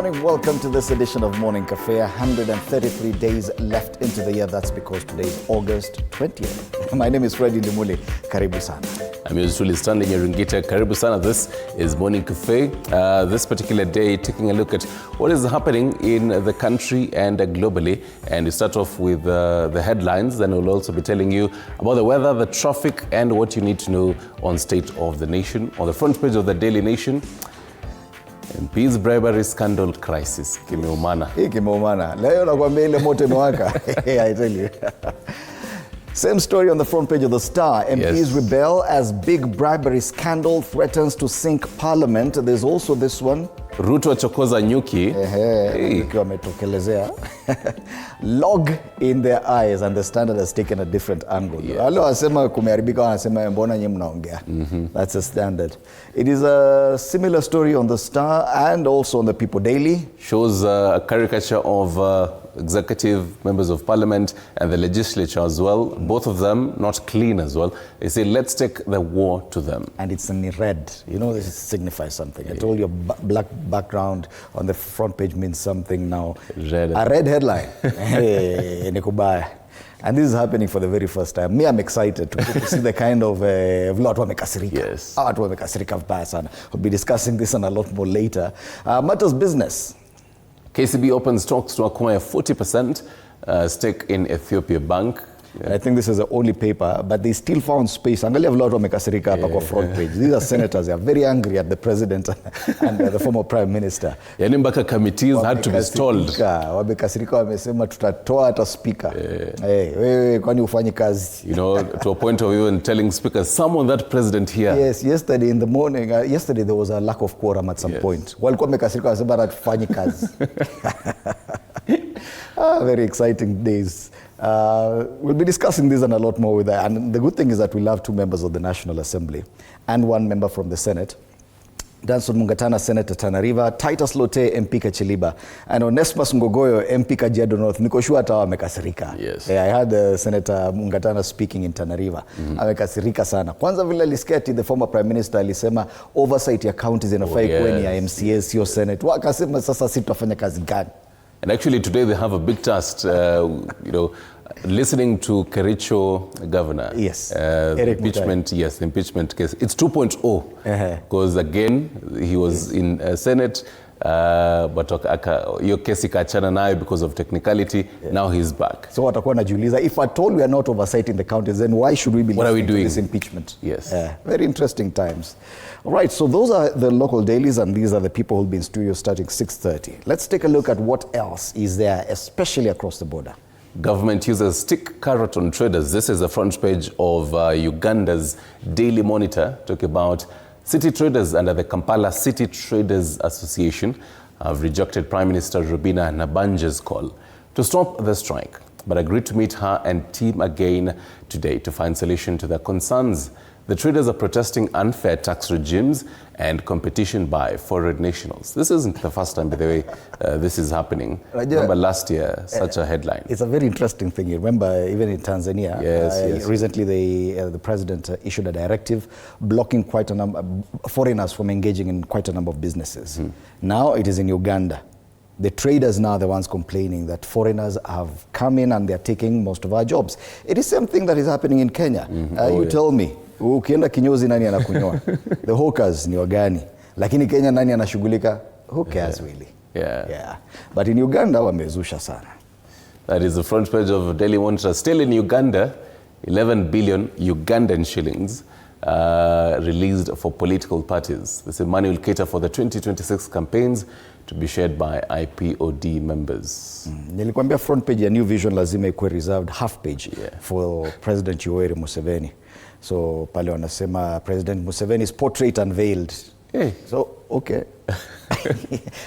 morning. Welcome to this edition of Morning Cafe. 133 days left into the year. That's because today is August 20th. My name is Freddy Ndimuli. Karibu sana. I'm yours truly, Stanley Nyerungita. Karibu sana. This is Morning Cafe. This particular day, taking a look at what is happening in the country and globally. And we start off with the headlines. Then we'll also be telling you about the weather, the traffic, and what you need to know on State of the Nation. On the front page of the Daily Nation, MP's bribery scandal crisis. Kimeumana. Kimeumana. Leo nakwambia ile moto imewaka. I tell you. Same story on the front page of the Star. MPs rebel as big bribery scandal threatens to sink Parliament. There's also this one. Ruto achokoza nyuki. Nyuki wametokelezea. Log in their eyes, and the Standard has taken a different angle. Wale wasema kumeharibika wanasema mbona nyinyi mnaongea. That's a Standard. It is a similar story on the Star and also on the People Daily. Shows a caricature of executive members of parliament and the legislature as well. Both of them not clean as well. They say, let's take the war to them. And it's in red. You know, this signifies something. I told you black background on the front page means something now. Red. A red headline. Hey, nikubaya. And this is happening for the very first time. Me, I'm excited to see the kind of watu wamekasirika. Yes. Watu wamekasirika vibaya sana. We'll be discussing this and a lot more later. Matters business. KCB opens talks to acquire 40% stake in Ethiopia Bank. I think this is the only paper, but they still found space. Angalia vile watu wamekasirika hapa kwa front page. These are senators. They are very angry at the president and the former prime minister. Yani mpaka committees had to be stalled. Wamekasirika wamesema tutatoa hata speaker. Wewe kwani ufanye kazi? You know, to a point of even telling speaker, summon that president here. Yes, yesterday in the morning, yesterday there was a lack of quorum at some point. Walikuwa wamekasirika wasema hatufanyi kazi. Very exciting days. We'll be discussing this and a lot more with that. And the good thing is that we'll have two members of the National Assembly and one member from the Senate. Danson Mungatana, Senator Tana River, Titus Lote, MP Kachiliba, and Onesmus Ngogoyo, MP Kajiado North. Niko sure atawa amekasirika. Yes. I heard Senator Mungatana speaking in Tana River. Amekasirika sana. Kwanza vile alisketi, the former Prime Minister alisema oversight ya counties inafai kweni ya MCA, sio Senate. Wakasema sasa sisi tutafanya kazi gani? And actually today they have a big task, you know, listening to Kericho governor. Yes. The impeachment, the impeachment case. It's 2.0 because again, he was in Senate, but your case ikachana nayo because of technicality. Now he's back. So watakuwa najiuliza, if at all we are not oversighting the counties, then why should we be listening to this impeachment? Yes. Very interesting times. All right, so those are the local dailies, and these are the people who'll be in studio starting 6:30. Let's take a look at what else is there, especially across the border. Government uses stick carrot on traders. This is the front page of Uganda's Daily Monitor, talking about city traders under the Kampala City Traders Association have rejected Prime Minister Robina Nabanja's call to stop the strike, but agreed to meet her and team again today to find solution to their concerns. The traders are protesting unfair tax regimes and competition by foreign nationals. This isn't the first time, by the way, this is happening. Remember last year, such a headline. It's a very interesting thing. You remember, even in Tanzania, recently the president issued a directive blocking quite a number foreigners from engaging in quite a number of businesses. Now it is in Uganda. The traders now are the ones complaining that foreigners have come in and they're taking most of our jobs. It is the same thing that is happening in Kenya. Tell me. Ukienda kinyozi nani anakunyoa? The hawkers ni wagani. Lakini Kenya nani anashughulika? Who cares really? Yeah. But in Uganda wamezusha sana. That is the front page of Daily Monitor. Still in Uganda, 11 billion Ugandan shillings released for political parties. This money will cater for the 2026 campaigns to be shared by IPOD members. Nilikwambia front page ya New Vision lazima ikuwe reserved half page for President Yoweri Museveni. So pale wanasema President Museveni's portrait unveiled. So, okay.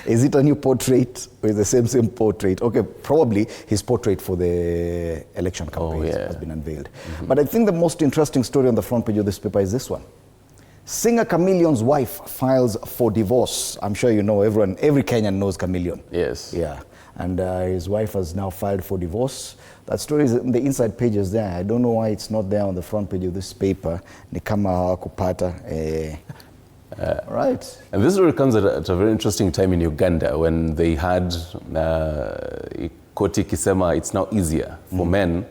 Is it a new portrait or is the same portrait? Okay, probably his portrait for the election campaign has been unveiled. But I think the most interesting story on the front page of this paper is this one. Singer Chameleon's wife files for divorce. I'm sure you know, every Kenyan knows Chameleon. Yes. Yeah. And his wife has now filed for divorce. That story is in the inside pages there. I don't know why it's not there on the front page of this paper. Ni kama hawakupata. Right. And this really comes at a very interesting time in Uganda when they had Koti Kisema, it's now easier for men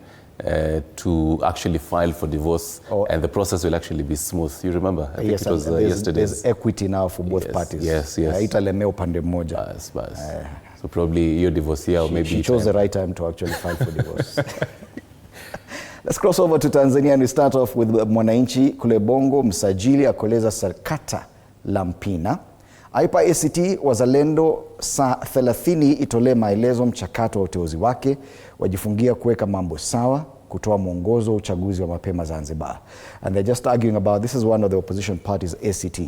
to actually file for divorce, and the process will actually be smooth. You remember? I think it was yesterday. There's equity now for both parties. Yes. Italemea upande mmoja. So probably your divorce here, or maybe she chose the right time to actually file for divorce. Let's cross over to Tanzania and we start off with Mwananchi kule Bongo. Msajili akoleza sakata la Mpina. Aipa ACT wazalendo saa 30 itolee maelezo mchakato wa uteuzi wake, wajifungia kuweka mambo sawa, kutoa mwongozo wa uchaguzi wa mapema Zanzibar. And they're just arguing about, this is one of the opposition parties, ACT,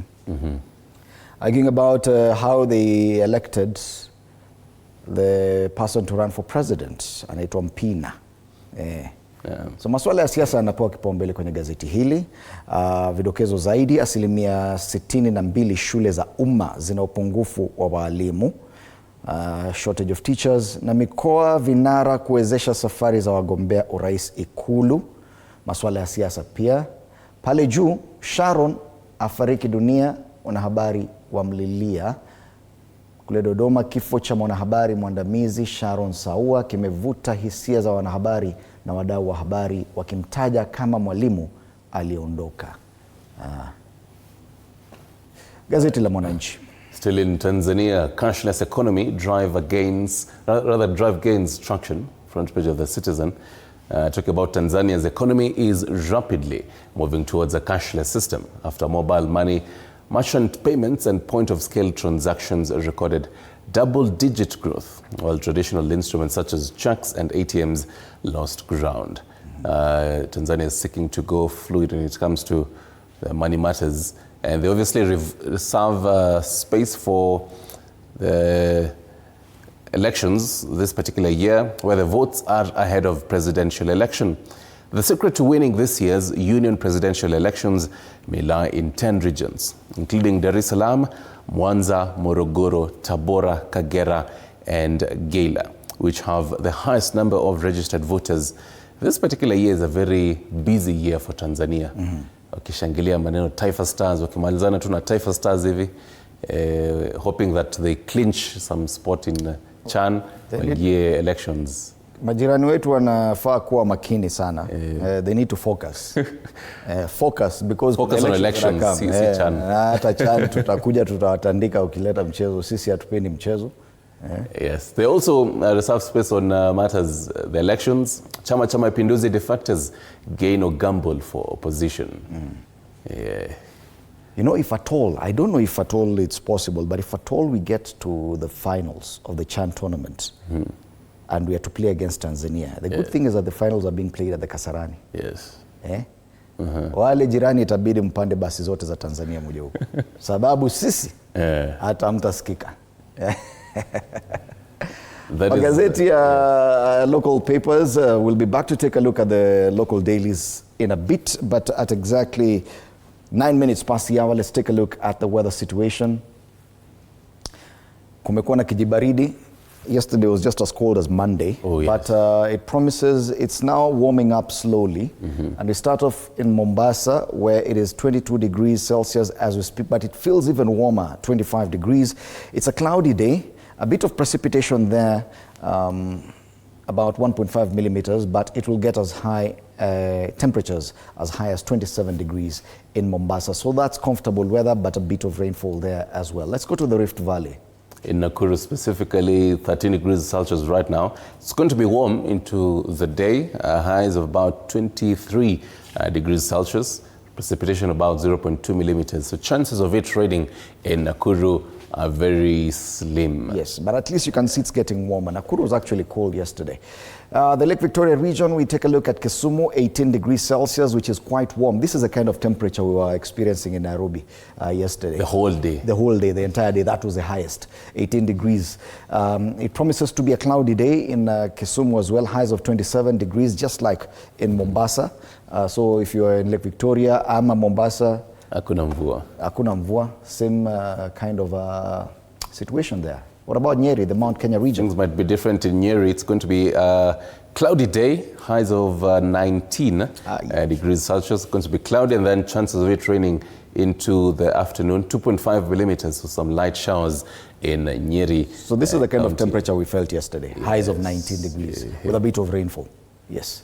arguing about how they elected the person to run for president, anaitwa Mpina. So masuala ya siasa yanapewa kipaumbele kwenye gazeti hili. Vidokezo zaidi, 62% shule za umma zina upungufu wa walimu, shortage of teachers, na mikoa vinara kuwezesha safari za wagombea urais Ikulu. Masuala ya siasa pia. Pale juu, Sharon afariki dunia, wanahabari wamlilia. Kule Dodoma, kifo cha mwanahabari mwandamizi Sharon Saua kimevuta hisia za wanahabari na wadau wa habari wakimtaja kama mwalimu aliondoka. Gazeti la Mwananchi. Still in Tanzania, cashless economy drive gains traction. Front page of the Citizen. Talking about Tanzania's economy is rapidly moving towards a cashless system after mobile money, merchant payments and point-of-scale transactions recorded double-digit growth, while traditional instruments such as checks and ATMs lost ground. Tanzania is seeking to go fluid when it comes to the money matters, and they obviously reserve space for the elections this particular year, where the votes are ahead of presidential election. The secret to winning this year's union presidential elections may lie in 10 regions, including Dar es Salaam, Mwanza, Morogoro, Tabora, Kagera, and Geita, which have the highest number of registered voters. This particular year is a very busy year for Tanzania. Wakishangilia maneno Taifa Stars, wakimalizana tu na Taifa Stars hivi, hoping that they clinch some spot in CHAN year elections. Majirani wetu wanafaa kuwa makini sana. They need to focus. Focus because focus on elections, si CHAN. Hata CHAN tutakuja tutawatandika ukileta mchezo. Sisi hatupendi mchezo. Yes, they also reserve space on matters the elections. Chama cha Mapinduzi defectors gain or gamble for opposition. You know, if at all, I don't know if at all it's possible, but if at all we get to the finals of the CHAN tournament, and we are to play against Tanzania, the good thing is that the finals are being played at the Kasarani. Yes. Wale jirani itabidi mpande basi zote za Tanzania muje huko. Sababu sisi hata mtasikika. Magazeti ya local papers, we'll be back to take a look at the local dailies in a bit, but at exactly 9 minutes past the hour, let's take a look at the weather situation. Kumekuwa na kijibaridi. Yesterday was just as cold as Monday, but it promises it's now warming up slowly. And we start off in Mombasa, where it is 22 degrees Celsius as we speak, but it feels even warmer, 25 degrees. It's a cloudy day, a bit of precipitation there, about 1.5 millimeters, but it will get as high temperatures as high as 27 degrees in Mombasa. So that's comfortable weather, but a bit of rainfall there as well. Let's go to the Rift Valley. In Nakuru specifically, 13 degrees Celsius right now. It's going to be warm into the day, highs of about 23 degrees Celsius, precipitation about 0.2 millimeters. So chances of it raining in Nakuru are very slim. Yes, but at least you can see it's getting warmer. Nakuru was actually cold yesterday. The Lake Victoria region, we take a look at Kisumu, 18 degrees Celsius, which is quite warm. This is the kind of temperature we were experiencing in Nairobi yesterday. The whole day. The whole day, the entire day. That was the highest, 18 degrees. It promises to be a cloudy day in Kisumu as well, highs of 27 degrees, just like in Mombasa. So if you are in Lake Victoria, ama Mombasa, Hakuna mvua. Hakuna mvua, same kind of situation there. What about Nyeri, the Mount Kenya region? Things might be different in Nyeri. It's going to be a cloudy day, highs of 19 degrees Celsius. It's going to be cloudy and then chances of it raining into the afternoon. 2.5 millimeters, so some light showers in Nyeri. So this is the kind of temperature we felt yesterday. Yes. Highs of 19 degrees with a bit of rainfall. Yes.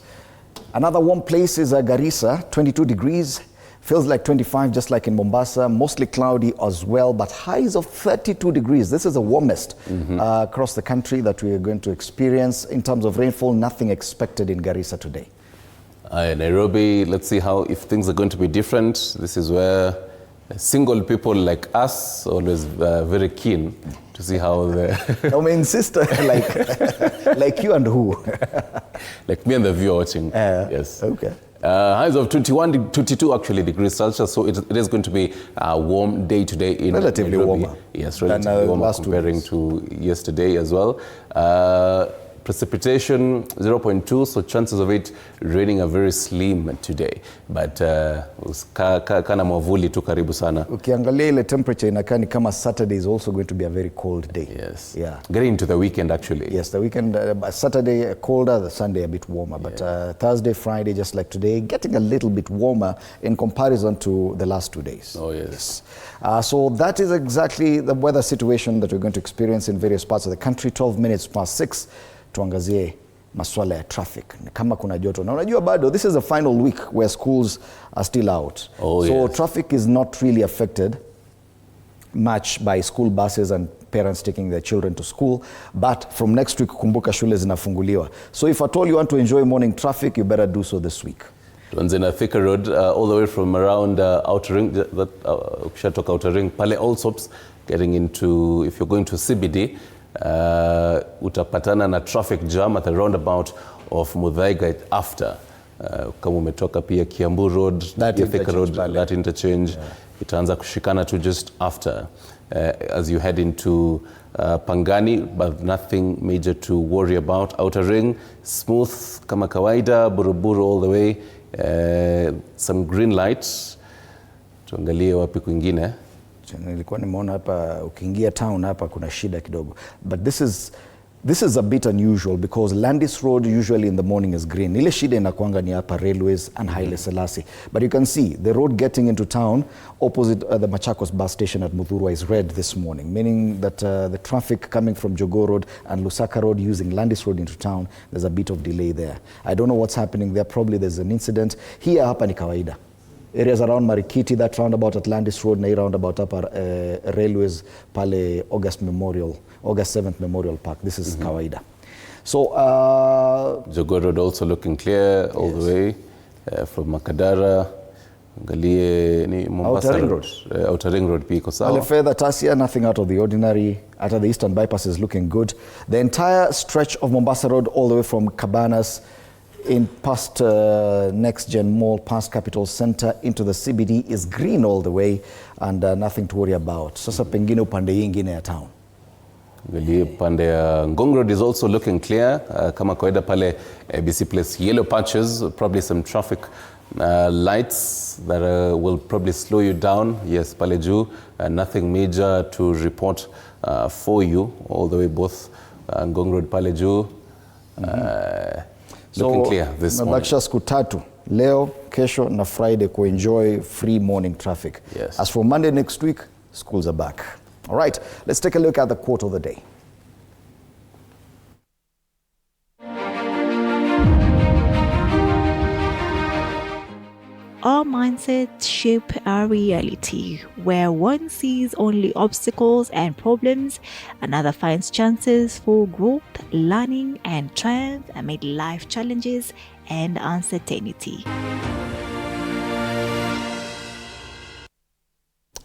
Another warm place is Garissa, 22 degrees. Feels like 25, just like in Mombasa. Mostly cloudy as well, but highs of 32 degrees. This is the warmest across the country that we are going to experience. In terms of rainfall, nothing expected in Garissa today. Nairobi, let's see how, if things are going to be different. This is where single people like us always very keen to see how the... I mean, sister, like you and who? Like me and the viewer watching, yes. Okay. Highs of 22 actually degrees Celsius, so it is going to be a warm day today in relatively Nairobi. Warmer. Yes, relatively warmer comparing to yesterday as well. Precipitation 0.2, so chances of it raining are very slim today, but kana mwavuli tu karibu sana. Ukiangalia ile temperature inakaa ni kama Saturday is also going to be a very cold day. Yes. Yeah. Getting into the weekend actually. Yes, the weekend, Saturday colder, the Sunday a bit warmer, but Thursday, Friday, just like today, getting a little bit warmer in comparison to the last 2 days. Oh yes. So that is exactly the weather situation that we're going to experience in various parts of the country. 12 minutes past 6. Tuangazie maswala ya traffic. Kama kuna joto. Na unajua bado, this is the final week where schools are still out. Oh, so yes. Traffic is not really affected much by school buses and parents taking their children to school. But from next week, kumbuka shule zinafunguliwa. So if at all you want to enjoy morning traffic, you better do so this week. Tuanze na Thika Road, all the way from around Outer Ring, ukishatoka Outer Ring, pale Allsops, getting into, if you're going to CBD, utapatana na traffic jam at the roundabout of Muthaiga after. Kama umetoka pia Kiambu Road, Thika Road, that interchange, itaanza kushikana to just after. As you head into Pangani, but nothing major to worry about. Outer Ring, smooth kama kawaida, Buruburu all the way. Some green lights. Tuangalie wapi kwingine. Nilikuwa nimeona hapa ukiingia town hapa kuna shida kidogo. But this is a bit unusual because Landis Road usually in the morning is green. Ile shida inakuanga ni hapa Railways and Haile Selassie. But you can see the road getting into town opposite the Machakos bus station at Muthurwa is red this morning, meaning that the traffic coming from Jogoo Road and Lusaka Road using Landis Road into town, there's a bit of delay there. I don't know what's happening there. Probably there's an incident. Here hapa ni kawaida. Areas around Marikiti, that roundabout at Landis Road, na hii roundabout hapa Railways pale August 7th Memorial Park. This is kawaida. So Jogoo Road also looking clear all the way from Makadara. Angalie ni Mombasa Road. Outer Ring Road pia iko sawa. Pale further Tasia, nothing out of the ordinary. At the Eastern Bypass is looking good. The entire stretch of Mombasa Road all the way from Cabanas in past Next Gen Mall, past Capital Center into the CBD is green all the way and nothing to worry about. Sasa pengine upande ingine ya town. Pande ya Ngong Road is also looking clear. Kama kawaida pale BC Place, yellow patches, probably some traffic lights that will probably slow you down. Yes, pale juu, nothing major to report for you all the way both Ngong Road pale juu. Looking clear this morning. Nabakisha siku tatu, leo, kesho na Friday enjoy free morning traffic. Yes. As for Monday next week, schools are back. All right, let's take a look at the quote of the day. Our mindsets shape our reality, where one sees only obstacles and problems, another finds chances for growth, learning, and triumph amid life challenges and uncertainty.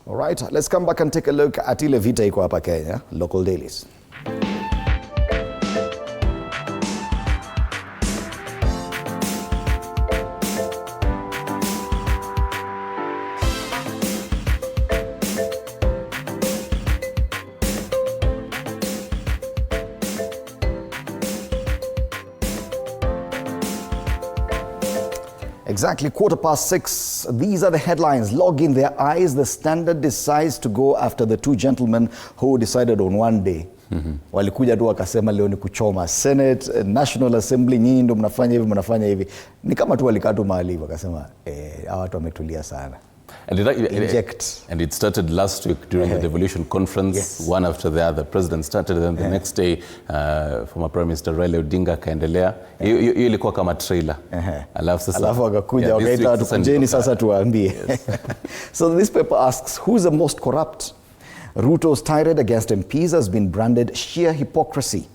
All right, let's come back and take a look at ile vita iko hapa Kenya, local dailies. Exactly 6:15. These are the headlines. Log in their eyes. The Standard decides to go after the two gentlemen who decided on one day Walikuja tu wakasema leo ni kuchoma Senate, National Assembly, nyinyi ndio mnafanya hivi. Ni kama tu walikaa tu mahali wakasema hawa watu wametulia sana. And it started last week during the devolution conference, yes. One after the other. President started, and the next day former Prime Minister Raila Odinga akaendelea. Hiyo ilikuwa kama trailer. Alafu wakakuja wakaita watu kujeni sasa tuwaambie. So this paper asks, who's the most corrupt? Ruto's tirade against MPs has been branded sheer hypocrisy.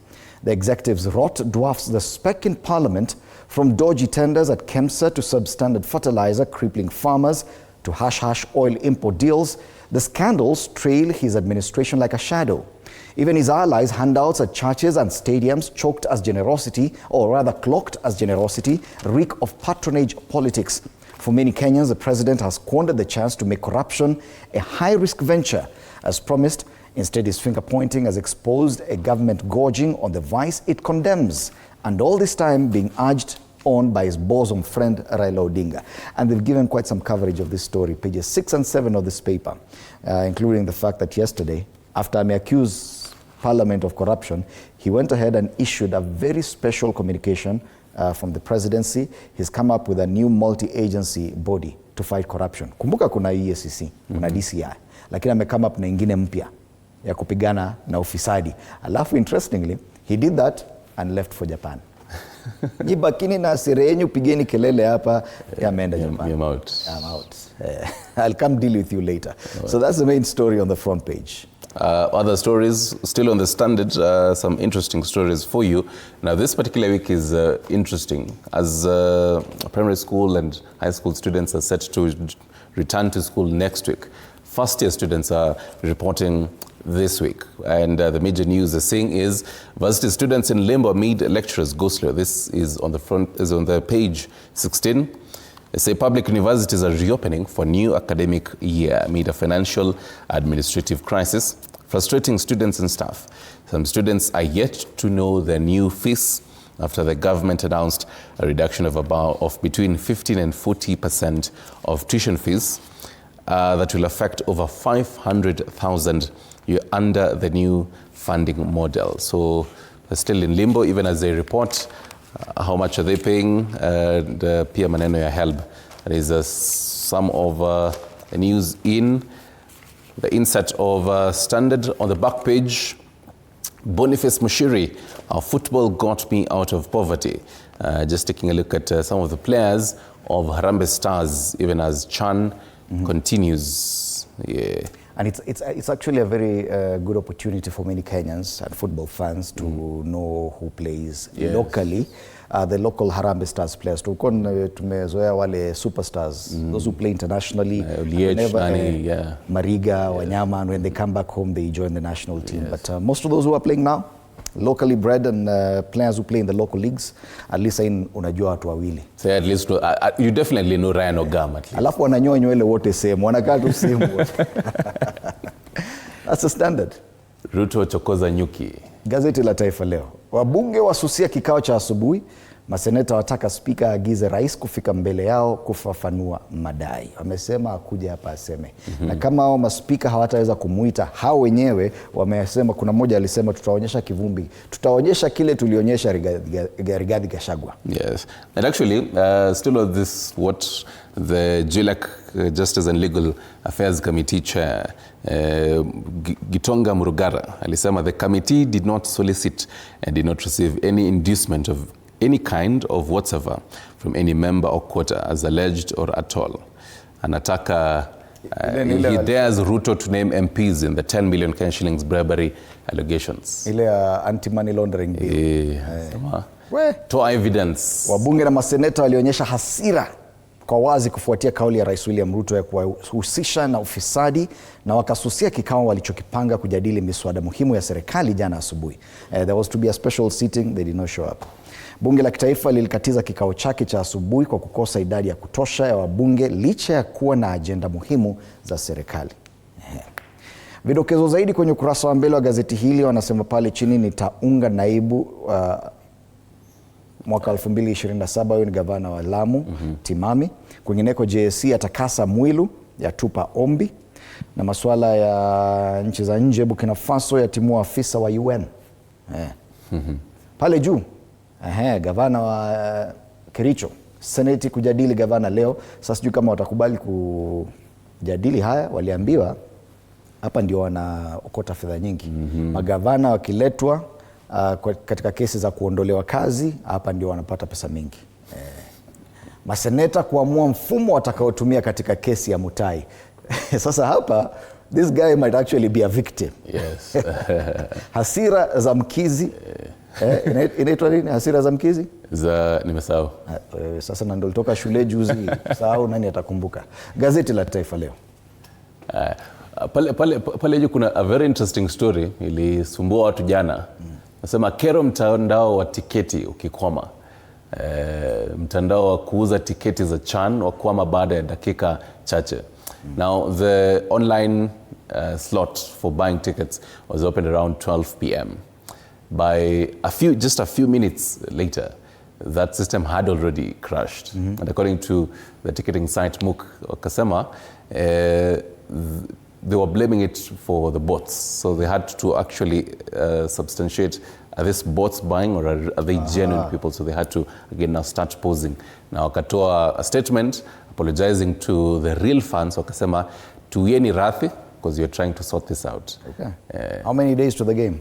The executive's rot dwarfs the spec in Parliament, from dodgy tenders at KEMSA to substandard fertilizer crippling farmers to hush-hush oil import deals. The scandals trail his administration like a shadow. Even his allies' handouts at churches and stadiums cloaked as generosity, reek of patronage politics. For many Kenyans, the president has squandered the chance to make corruption a high-risk venture. As promised, instead his finger-pointing has exposed a government gorging on the vice it condemns, and all this time being urged on by his bosom friend Raila Odinga. And they've given quite some coverage of this story, pages 6 and 7 of this paper, including the fact that yesterday, after I may accuse Parliament of corruption, he went ahead and issued a very special communication from the presidency. He's come up with a new multi-agency body to fight corruption. Kumbuka kuna EACC, kuna DCI, lakini ame come up na ingine mpya ya kupigana na ufisadi. Alafu interestingly, he did that and left for Japan. Jibakini na asire yenyu, pigeni kelele hapa, ameenda Japan. I'm out. I'll come deal with you later. So that's the main story on the front page. Other stories still on the Standard, some interesting stories for you. Now this particular week is interesting as primary school and high school students are set to return to school next week. First year students are reporting this week, and the major news they're saying is varsity students in limbo amid lecturers go slow. This is on the page 16. They say public universities are reopening for new academic year amid a financial administrative crisis, frustrating students and staff. Some students are yet to know their new fees after the government announced a reduction of between 15 and 40% of tuition fees that will affect over 500,000 under the new funding model. So they're still in limbo even as they report how much are they paying, the pia maneno ya help. There is some of the news in the insert of Standard on the back page. Boniface Mushiri, our football got me out of poverty. Just taking a look at some of the players of Harambee Stars, even as Chan continues. Yeah. And it's actually a very good opportunity for many Kenyans and football fans to know who plays locally. The local Harambee Stars players. Tumezoea wale superstars, those who play internationally. Mariga, Wanyama, and when they come back home, they join the national team. Yes. But most of those who are playing now, locally bred and players who play in the local leagues, at least unajua watu wawili. So at least you definitely know Ryan Ogama at least. Alafu wananyoa nywele wote same, wanakaa tu same. That's the Standard. Ruto chokoza nyuki. Gazeti la Taifa Leo. Wabunge wasusia kikao cha asubuhi. Maseneta wataka spika agize rais kufika mbele yao kufafanua madai. Wamesema akuja hapa aseme. Na kama hao maspika hawataweza kumuita, hao wenyewe wamesema, kuna mmoja alisema tutaonyesha kivumbi. Tutaonyesha kile tulionyesha Rigathi Gachagua. Yes. And actually, still on this, what the JLAC Justice and Legal Affairs Committee Chair Gitonga Murugara alisema the committee did not solicit and did not receive any inducement of any kind of whatsoever from any member or quota as alleged or at all. Anataka he dares Ruto to name MPs in the 10 million Kenyan shillings bribery allegations. Ile anti-money laundering bill. Toa evidence. Wabunge na maseneta walionyesha hasira kwa wazi kufuatia kauli ya Rais William Ruto ya kuwahusisha na ufisadi, na wakasusia kikao walichokipanga kujadili miswada muhimu ya serikali jana asubuhi. There was to be a special sitting, they did not show up. Bunge la Kitaifa lilikatiza kikao chake cha asubuhi kwa kukosa idadi ya kutosha ya wabunge licha ya kuwa na ajenda muhimu za serikali. Vidokezo zaidi kwenye ukurasa wa mbele wa gazeti hili wanasema pale chini, nitaunga naibu mwaka 2027, huyo ni gavana wa Lamu Timami. Kwingineko JSC atakasa Mwilu, yatupa ombi. Na masuala ya nchi za nje, Burkina Faso yatimua afisa wa UN. Pale juu, gavana wa Kericho, Seneti kujadili gavana leo. Sasa sijui kama watakubali kujadili haya. Waliambiwa hapa ndio wanaokota fedha nyingi. Magavana wakiletwa katika kesi za kuondolewa kazi, hapa ndio wanapata pesa mingi. Maseneta kuamua mfumo watakaotumia katika kesi ya Mutai. Sasa hapa this guy might actually be a victim. Yes. Hasira za mkizi. Inaitwa nini? Hasira za mkizi? Nimesahau. Sasa na ndio ulitoka shule juzi. Sahau, nani atakumbuka? Gazeti la Taifa Leo. Pale juu kuna a very interesting story ilisumbua watu jana. Nasema kero mtandao wa tiketi ukikwama. Mtandao wa kuuza tiketi za CHAN wakwama baada ya dakika chache. Now the online slot for buying tickets was opened around 12 p.m. By just a few minutes later, that system had already crashed. And according to the ticketing site MOOC Kasema, they were blaming it for the bots. So they had to actually substantiate, are these bots buying or are they genuine people? So they had to, again, now start posing. Now wakatoa a statement apologizing to the real fans. Wakasema, tuieni radhi because you're trying to sort this out. Okay. How many days to the game?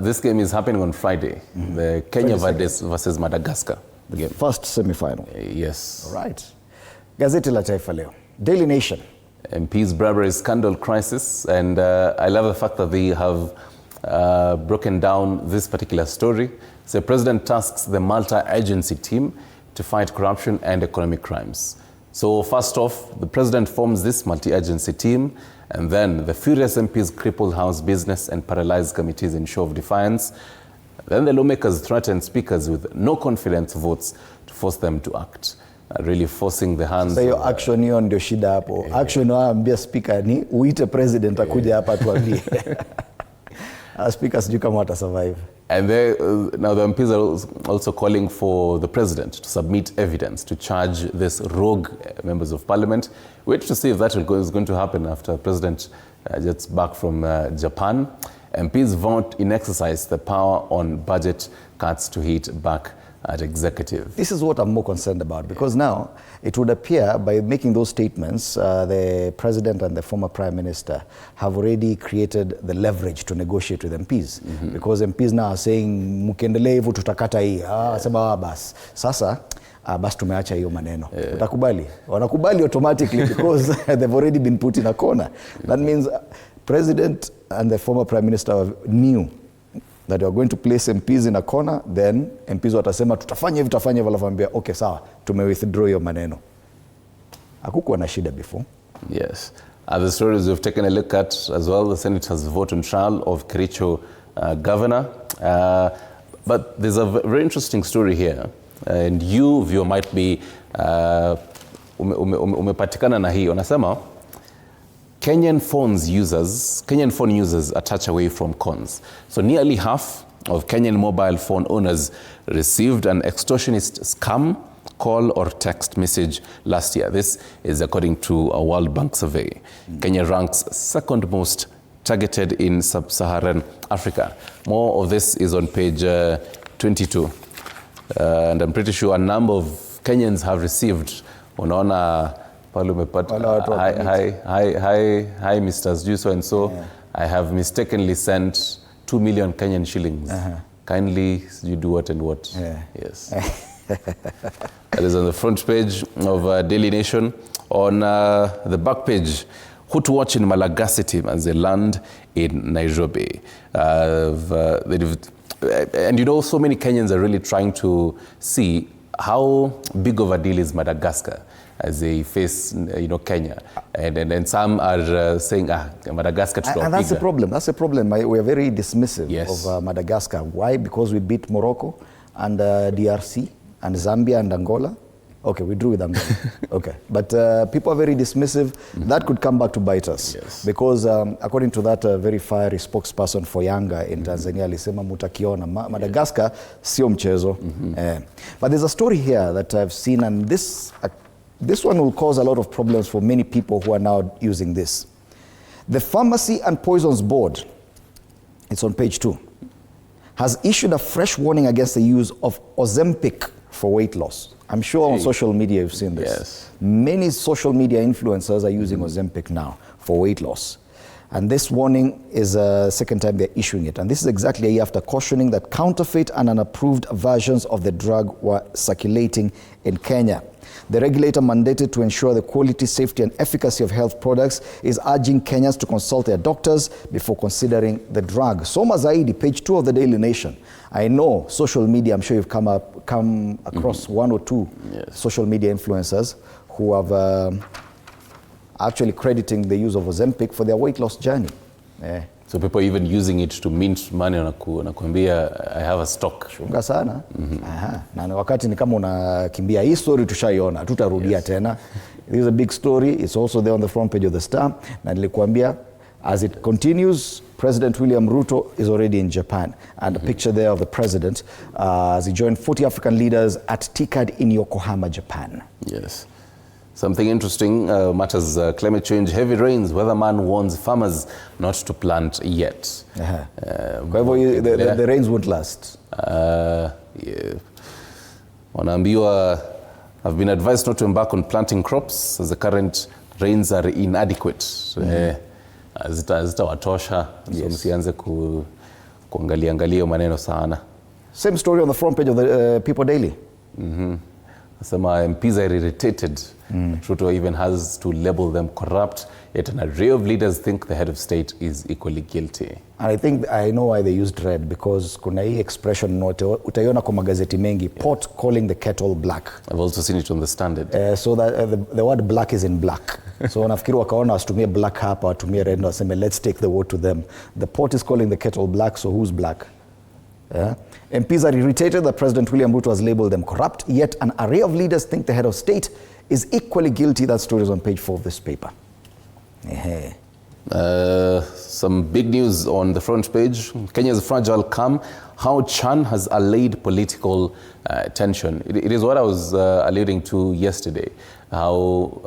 This game is happening on Friday. The Kenya versus Madagascar. The game. First semi-final. Yes. All right. Gazeti la Taifa Leo. Daily Nation. MP's bribery scandal crisis, and I love the fact that they have broken down this particular story. So the president tasks the multi-agency team to fight corruption and economic crimes. So first off, the president forms this multi-agency team, and then the furious MPs cripple House business and paralyze committees in show of defiance. Then the lawmakers threaten speakers with no confidence votes to force them to act. Really forcing the hands. Sasa hiyo action hiyo ndio shida hapo. Action waambia speaker ni uite president akuja hapa tuambie. Speaker sijui kama wata survive. And now the MPs are also calling for the president to submit evidence to charge this rogue members of parliament. Wait to see if that is going to happen after the president gets back from Japan. MPs vote in exercise the power on budget cuts to hit back at executive. This is what I'm more concerned about, because now it would appear by making those statements, the president and the former prime minister have already created the leverage to negotiate with MPs. Because MPs now are saying, mukiendelea hivyo tutakata hii. Sema bas. Sasa, bas tumeacha hiyo maneno. Utakubali? Wanakubali automatically because they've already been put in a corner. That means president and the former prime minister knew that you are going to place MPs in a corner, then MPs watasema tutafanya hivi alafu ambia okay sawa withdraw your maneno. Hakukuwa na shida before. Yes. Other stories we've taken a look at as well. The Senate has voted on trial of Kericho governor. But there's a very interesting story here. And you, viewer, might be umepatikana na hii. Wanasema Kenyan phone users are touch away from cons. So nearly half of Kenyan mobile phone owners received an extortionist scam call or text message last year. This is according to a World Bank survey. Kenya ranks second most targeted in sub-Saharan Africa. More of this is on page 22. And I'm pretty sure a number of Kenyans have received unaona pale umepata hi Mr. Sijui so and so, I have mistakenly sent 2 million Kenyan shillings. Kindly you do what and what. Yes. That is on the front page of Daily Nation. On the back page, who to watch in Malagasy team as they land in Nairobi. And you know, so many Kenyans are really trying to see how big of a deal is Madagascar as they face, Kenya. And some are saying, Madagascar to and that's the problem. That's the problem. We are very dismissive of Madagascar. Why? Because we beat Morocco and DRC and Zambia and Angola. Okay, we drew with Angola. Okay. But people are very dismissive. That could come back to bite us. Yes. Because according to that very fiery spokesperson for Yanga in Tanzania, alisema mutakiona. Madagascar, sio mchezo. But there's a story here that I've seen, and this This one will cause a lot of problems for many people who are now using this. The Pharmacy and Poisons Board, it's on page 2, has issued a fresh warning against the use of Ozempic for weight loss. I'm sure on social media you've seen this. Yes. Many social media influencers are using Ozempic now for weight loss. And this warning is the second time they're issuing it. And this is exactly a year after cautioning that counterfeit and unapproved versions of the drug were circulating in Kenya. The regulator, mandated to ensure the quality, safety and efficacy of health products, is urging Kenyans to consult their doctors before considering the drug. Soma zaidi, page 2 of the Daily Nation. I know social media, I'm sure you've come across one or two social media influencers who have actually crediting the use of Ozempic for their weight loss journey. So people even using it to mint money, wanakuambia I have a stock. Chunga sana. Na wakati ni kama unakimbia. Hii story tushaiona, tutarudia tena. This is a big story. It's also there on the front page of the Star. Na nilikuambia, as it continues, President William Ruto is already in Japan. And a picture there of the president as he joined 40 African leaders at TICAD in Yokohama, Japan. Yes. Something interesting matters climate change, heavy rains. Weatherman warns farmers not to plant yet. Kwa hivyo the rains won't last. Wanaambiwa have been advised not to embark on planting crops as the current rains are inadequate. Zitawatosha, so msianze kuangalia maneno sana. Same story on the front page of the People Daily. Some MPs are irritated. Ruto even has to label them corrupt, yet an array of leaders think the head of state is equally guilty. And I think I know why they used red, because kuna hii expression note utaiona kwa magazeti mengi, pot calling the kettle black. I've also seen it on the Standard. So that the word black is in black. So nafikiri wakaona wasitumie black hapa, watumie red na waseme let's take the vote to them. The pot is calling the kettle black, so who's black? MPs are irritated that President William Ruto has labeled them corrupt, yet an array of leaders think the head of state is equally guilty. That story is on page 4 of this paper. Some big news on the front page. Kenya's fragile calm, how Chan has allayed political tension. It is what I was alluding to yesterday, how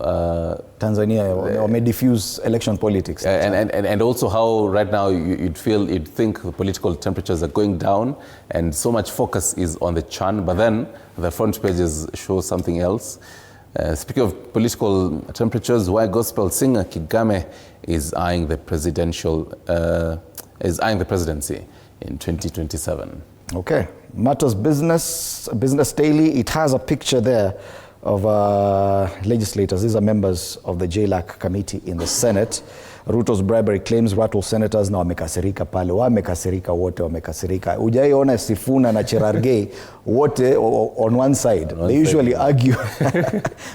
Tanzania may diffuse election politics. And also how right now you'd think the political temperatures are going down and so much focus is on the Chan, but then the front pages show something else. Speaking of political temperatures, why gospel singer Kigame is eyeing the presidency in 2027. Okay, Matters Business Daily. It has a picture there of legislators. These are members of the JLAC committee in the Senate. Ruto's bribery claims rattle senators na wamekasirika pale. Wamekasirika wote, wamekasirika. Ujaiona Sifuna na Cherargei wote on one side. They usually argue.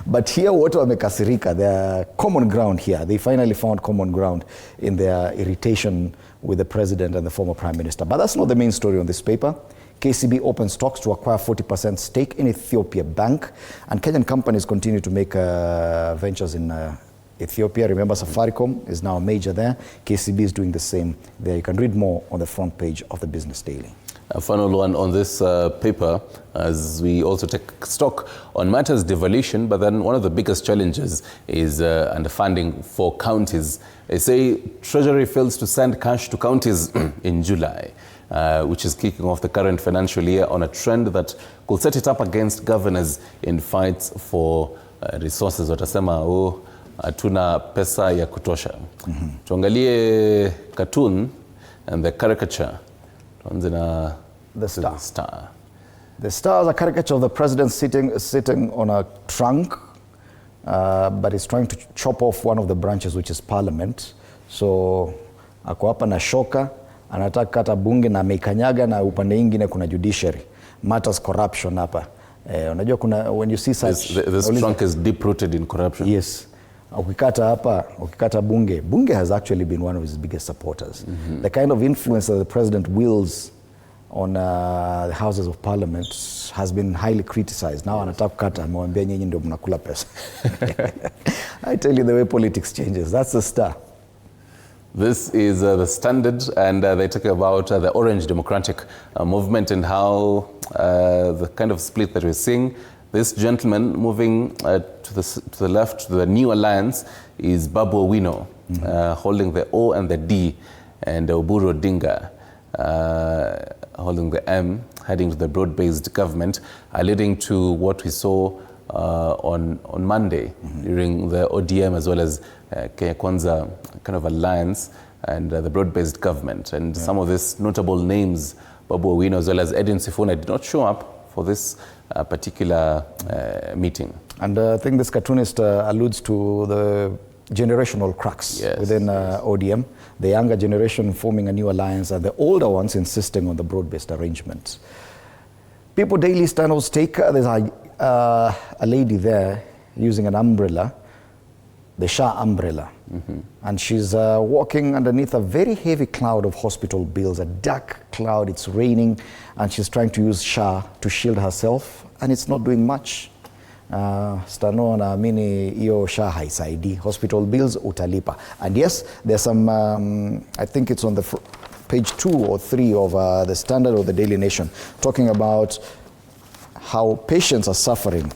But here wote wamekasirika. There common ground here. They finally found common ground in their irritation with the president and the former prime minister. But that's not the main story on this paper. KCB opens talks to acquire 40% stake in Ethiopia Bank, and Kenyan companies continue to make ventures in Ethiopia. Remember, Safaricom is now a major there. KCB is doing the same there. You can read more on the front page of the Business Daily. A final one on this paper, as we also take stock on matters devolution, but then one of the biggest challenges is underfunding for counties. They say Treasury fails to send cash to counties in July, which is kicking off the current financial year on a trend that could set it up against governors in fights for resources. Watasema, hatuna pesa ya kutosha. Tuangalie cartoon and the caricature. The Star. The Star is a caricature of the president sitting on a trunk, but he's trying to chop off one of the branches, which is Parliament. So ako hapa na shoka, anataka kata bunge na ameikanyaga, na upande ingine kuna judiciary. Matters corruption hapa. Unajua kuna, when you see such... This trunk is deep-rooted in corruption. Yes. Ukikata hapa, ukikata bunge has actually been one of his biggest supporters. The kind of influence that the president wields on the houses of parliament has been highly criticized. Now anataka kukata, amewambia nyinyi ndio mnakula pesa. I tell you the way politics changes. That's the Star. This is the Standard, and they talk about the Orange Democratic Movement and how the kind of split that we're seeing, This gentleman moving to the left, to the new alliance, is Babu Owino, holding the O and the D, and Oburu Odinga holding the M, heading to the broad-based government, leading to what we saw on Monday during the ODM as well as Kenya Kwanza kind of alliance and the broad-based government. And some of these notable names, Babu Owino as well as Edwin Sifuna, did not show up for this particular meeting. And I think this cartoonist alludes to the generational cracks within ODM, the younger generation forming a new alliance and the older ones insisting on the broad-based arrangement. People daily stand on stake. There's a lady there using an umbrella, the Shah umbrella, and she's walking underneath a very heavy cloud of hospital bills, a dark cloud, it's raining, and she's trying to use Shah to shield herself, and it's not doing much. Stano naamini hiyo Shah haisaidi, hospital bills utalipa. And yes, there's some, I think it's on the page 2 or 3 of the Standard or the Daily Nation, talking about how patients are suffering.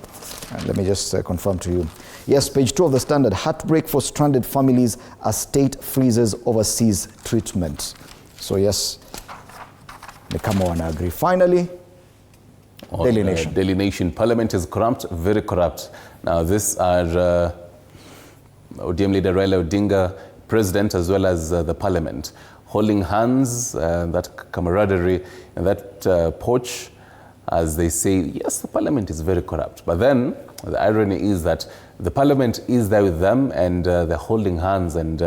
And let me just confirm to you. Yes, page 2 of the Standard, heartbreak for stranded families as state freezes overseas treatment. So yes, the Kamwana agree. Finally, Daily Nation. Daily Nation, Parliament is corrupt, very corrupt. Now this are ODM leader Raila Odinga, President as well as the Parliament, holding hands, that camaraderie and that porch, as they say, yes, the Parliament is very corrupt. But then the irony is that the Parliament is there with them and they're holding hands and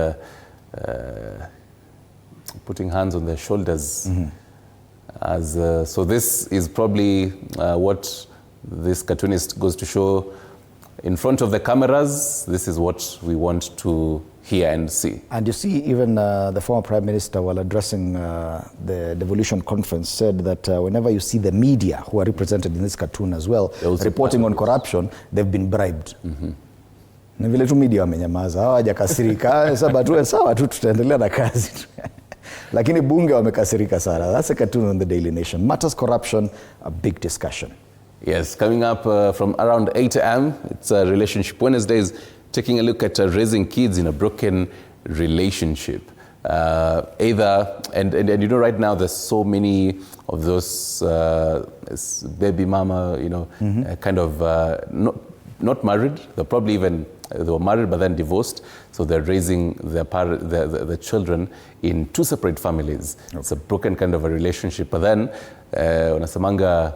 putting hands on their shoulders. So this is probably what this cartoonist goes to show in front of the cameras. This is what we want to hear and see. And you see, even the former Prime Minister, while addressing the devolution conference, said that whenever you see the media, who are represented in this cartoon as well, reporting on corruption, they've been bribed. Na vile tu media wamenyamaza, hawajakasirika, sawa tu tutaendelea na kazi. Lakini bunge wamekasirika sana. That's a cartoon on the Daily Nation. Matters corruption, a big discussion. Yes, coming up from around 8 a.m., it's Relationship Wednesdays, taking a look at raising kids in a broken relationship. Either, and you know, right now there's so many of those baby mama, you know, kind of not married. They're probably even, they were married but then divorced, so they're raising their children in 2 separate families. Okay. It's a broken kind of a relationship. But then wanasemanga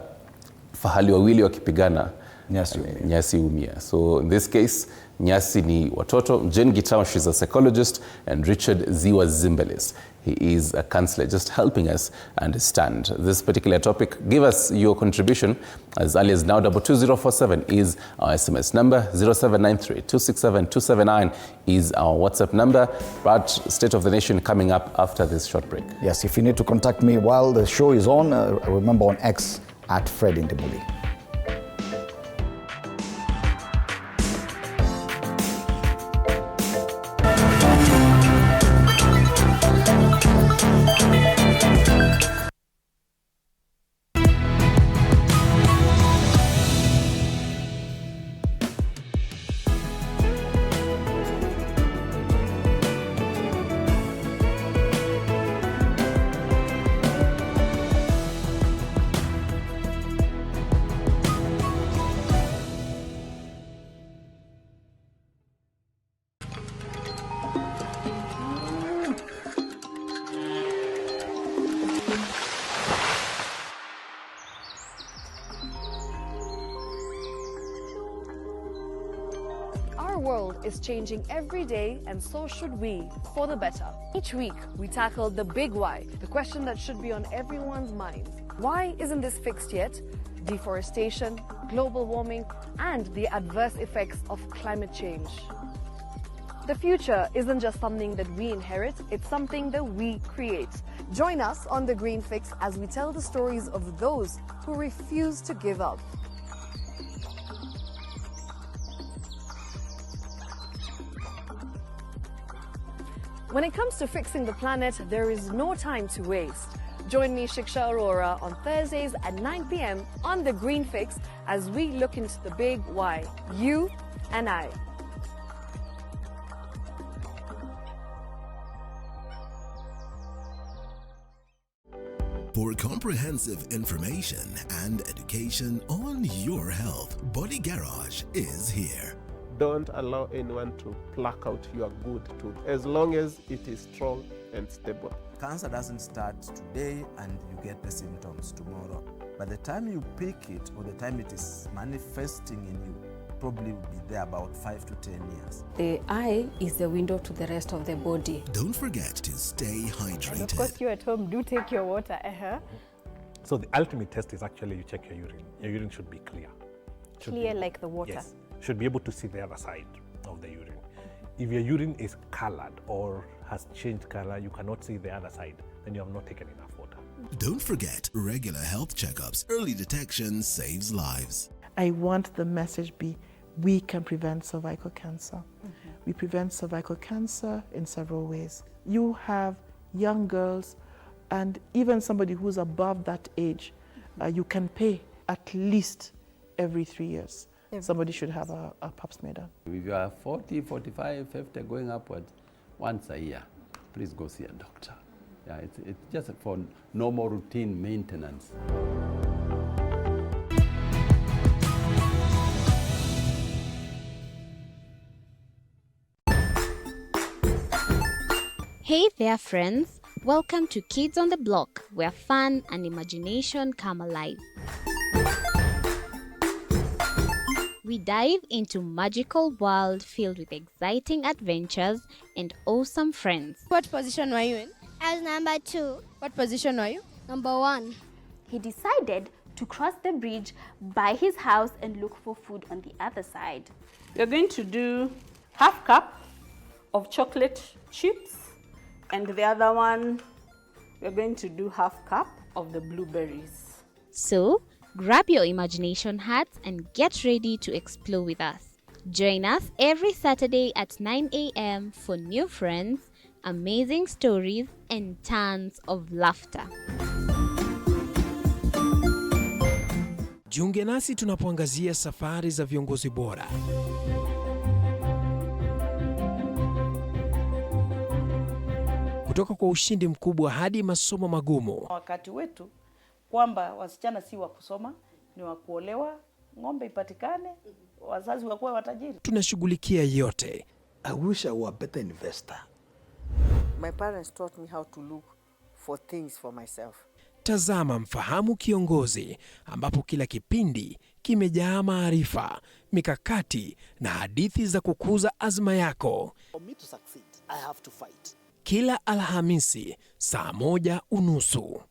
fahali wawili wakipigana nyasi umia. So in this case, nyasi ni watoto. Jane Gitao, she's a psychologist, and Richard Ziwa Zimbelis, he is a counselor, just helping us understand this particular topic. Give us your contribution as early as now. 22047 is our SMS number. 0793-267-279 is our WhatsApp number. But State of the Nation coming up after this short break. Yes, if you need to contact me while the show is on, remember on X at Fred Indimuli. Our world is changing every day, and so should we, for the better. Each week, we tackle the big why, the question that should be on everyone's minds. Why isn't this fixed yet? Deforestation, global warming, and the adverse effects of climate change. The future isn't just something that we inherit, it's something that we create. Join us on The Green Fix as we tell the stories of those who refuse to give up. When it comes to fixing the planet, there is no time to waste. Join me, Shiksha Arora, on Thursdays at 9 p.m. on The Green Fix as we look into the big why. You and I. For comprehensive information and education on your health, Body Garage is here. Don't allow anyone to pluck out your good tooth as long as it is strong and stable. Cancer doesn't start today and you get the symptoms tomorrow. By the time you pick it or the time it is manifesting in you, probably will be there about 5 to 10 years. The eye is the window to the rest of the body. Don't forget to stay hydrated. And of course, you at home do take your water. So the ultimate test is actually you check your urine. Your urine should be clear. Clear like the water? Yes. Should be able to see the other side of the urine. If your urine is colored or has changed color, you cannot see the other side, then you have not taken enough water. Don't forget regular health checkups. Early detection saves lives. I want the message be, we can prevent cervical cancer. We prevent cervical cancer in several ways. You have young girls and even somebody who's above that age, you can pay at least every 3 years. Somebody should have a pap smear done. If you are 40, 45, 50 going upwards, once a year, please go see a doctor. Yeah, it's just for normal routine maintenance. Hey there, friends. Welcome to Kids on the Block, where fun and imagination come alive. We dive into magical world filled with exciting adventures and awesome friends. What position were you in? I was number 2. What position were you? Number 1. He decided to cross the bridge by his house and look for food on the other side. We're going to do half cup of chocolate chips, and the other one, we're going to do half cup of the blueberries. So, grab your imagination hats and get ready to explore with us. Join us every Saturday at 9 a.m. for new friends, amazing stories, and tons of laughter. Jiunge nasi tunapoangazia safari za viongozi bora. Kutoka kwa ushindi mkubwa hadi masomo magumu. Wakati wetu kwamba wasichana si wa kusoma, ni wa kuolewa, ng'ombe ipatikane, wazazi wakuwe watajiri. Tunashughulikia yote. I wish I were a better investor. My parents taught me how to look for things for myself. Tazama Mfahamu Kiongozi, ambapo kila kipindi kimejaa maarifa, mikakati na hadithi za kukuza azma yako. For me to succeed, I have to fight. Kila Alhamisi saa 1:30.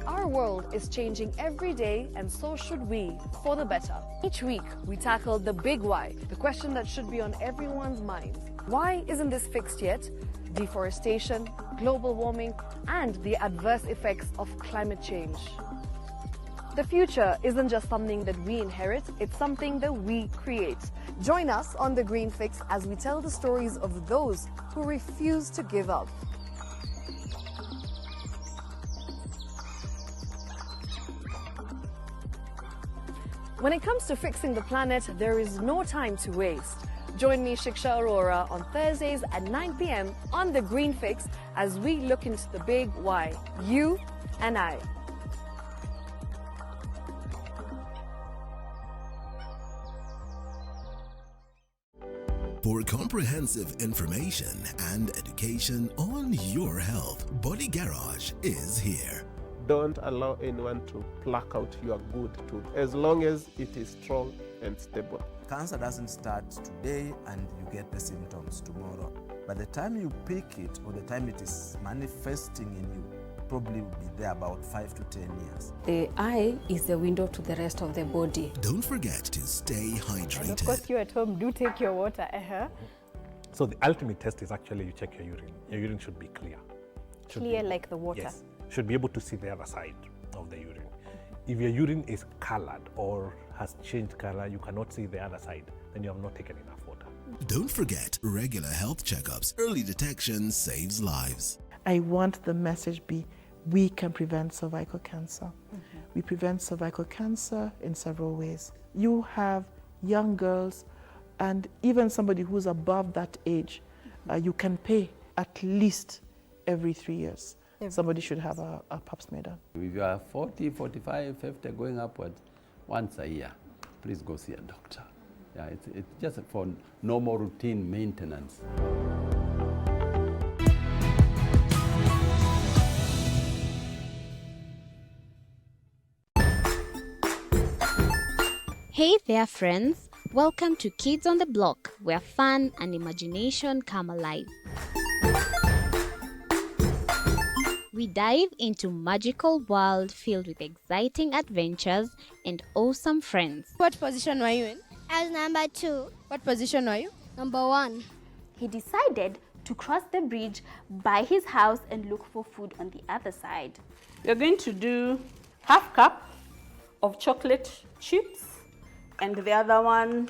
Our world is changing every day, and so should we, for the better. Each week, we tackle the big why, the question that should be on everyone's minds. Why isn't this fixed yet? Deforestation, global warming, and the adverse effects of climate change. The future isn't just something that we inherit, it's something that we create. Join us on The Green Fix as we tell the stories of those who refuse to give up. When it comes to fixing the planet, there is no time to waste. Join me, Shiksha Arora, on Thursdays at 9 p.m. on The Green Fix as we look into the big why. You and I. For comprehensive information and education on your health, Body Garage is here. Don't allow anyone to pluck out your good tooth as long as it is strong and stable. Cancer doesn't start today and you get the symptoms tomorrow. By the time you pick it or the time it is manifesting in you, probably will be there about 5 to 10 years. The eye is the window to the rest of the body. Don't forget to stay hydrated. And of course, you at home do take your water. So the ultimate test is actually you check your urine. Your urine should be clear. Clear like the water. Yes, should be able to see the other side of the urine. If your urine is colored or has changed color, you cannot see the other side, then you have not taken enough water. Don't forget regular health checkups. Early detection saves lives. I want the message be, we can prevent cervical cancer. We prevent cervical cancer in several ways. You have young girls and even somebody who's above that age, you can pay at least every 3 years. Somebody should have a pap smear done. If you are 40, 45, 50, going upwards, once a year, please go see a doctor. Yeah, it's just for normal routine maintenance. Hey there, friends. Welcome to Kids on the Block, where fun and imagination come alive. We dive into magical world filled with exciting adventures and awesome friends. What position were you in? I was number 2. What position were you? Number 1. He decided to cross the bridge by his house and look for food on the other side. We're going to do half cup of chocolate chips, and the other one,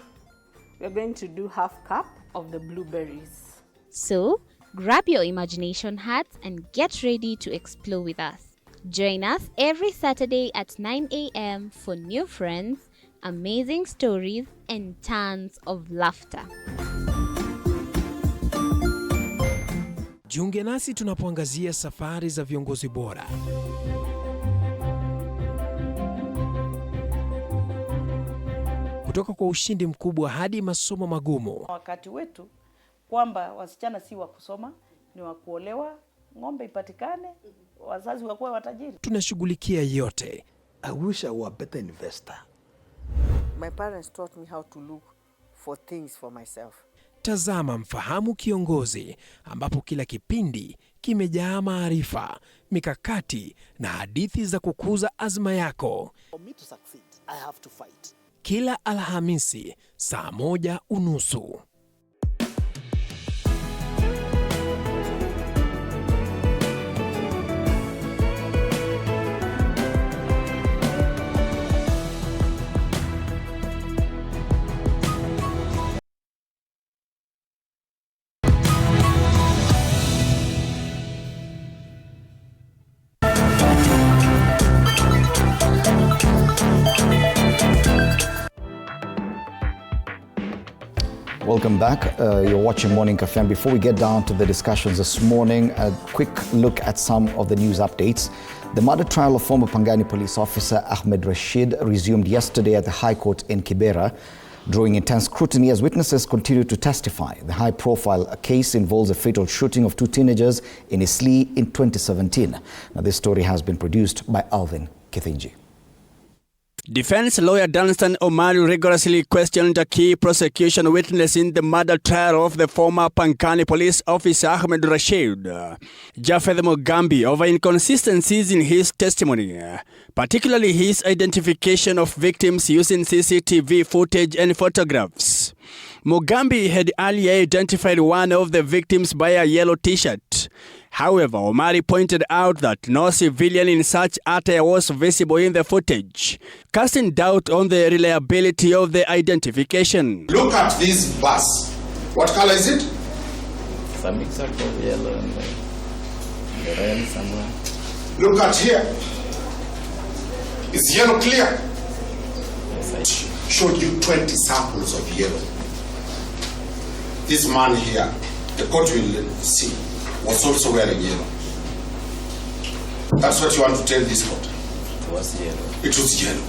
we're going to do half cup of the blueberries. So, grab your imagination hats and get ready to explore with us. Join us every Saturday at 9 a.m. for new friends, amazing stories, and tons of laughter. Jiunge nasi tunapoangazia safari za viongozi bora. Kutoka kwa ushindi mkubwa hadi masomo magumu. Wakati wetu kwamba wasichana si wa kusoma, ni wa kuolewa, ng'ombe ipatikane, wazazi wakuwe watajiri. Tunashughulikia yote. I wish I were a better investor. My parents taught me how to look for things for myself. Tazama Mfahamu Kiongozi, ambapo kila kipindi kimejaa maarifa, mikakati na hadithi za kukuza azma yako. For me to succeed, I have to fight. Kila Alhamisi saa 1:30. Welcome back. You're watching Morning Cafe. And before we get down to the discussions this morning, a quick look at some of the news updates. The murder trial of former Pangani police officer Ahmed Rashid resumed yesterday at the High Court in Kibera, drawing intense scrutiny as witnesses continue to testify. The high-profile case involves a fatal shooting of 2 teenagers in Isli in 2017. Now, this story has been produced by Alvin Kithinji. Defense lawyer Dunstan Omari rigorously questioned a key prosecution witness in the murder trial of the former Pankani police officer Ahmed Rashid, Jafeth Mugambi, over inconsistencies in his testimony, particularly his identification of victims using CCTV footage and photographs. Mugambi had earlier identified one of the victims by a yellow t-shirt. However, Omari pointed out that no civilian in such attire was visible in the footage, casting doubt on the reliability of the identification. Look at this bus. What color is it? It's a mix up of yellow and the red somewhere. Look at here. Is yellow clear? Yes, I showed you 20 samples of yellow. This man here, the court will see, was also wearing yellow. That's what you want to tell this court? It was yellow. It was yellow.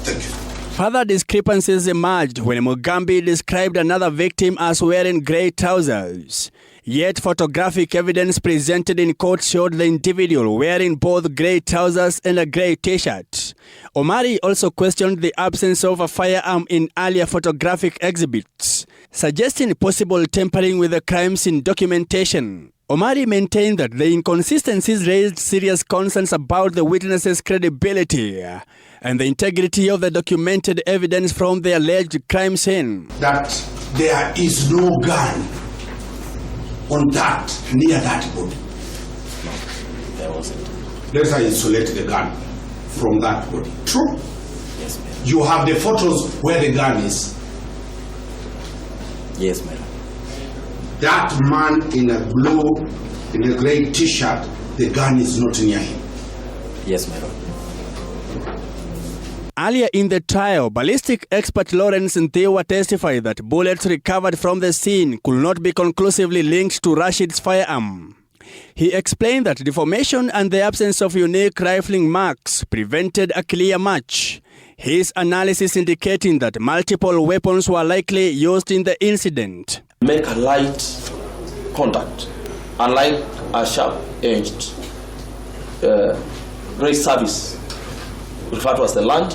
Thank you. Further discrepancies emerged when Mugambi described another victim as wearing grey trousers. Yet photographic evidence presented in court showed the individual wearing both grey trousers and a grey t-shirt. Omari also questioned the absence of a firearm in earlier photographic exhibits, suggesting possible tampering with the crime scene documentation. Omari maintained that the inconsistencies raised serious concerns about the witnesses' credibility and the integrity of the documented evidence from the alleged crime scene. That there is no gun on that, near that body. No, there wasn't. Let's isolate the gun from that body. True? Yes, ma'am. You have the photos where the gun is. Yes, ma'am. That man in a grey t-shirt, the gun is not near him. Yes, ma'am. Earlier in the trial, ballistic expert Lawrence Ntiwa testified that bullets recovered from the scene could not be conclusively linked to Rashid's firearm. He explained that deformation and the absence of unique rifling marks prevented a clear match. His analysis indicating that multiple weapons were likely used in the incident. Make a light contact, unlike a sharp-edged great service, referred to as the lunge,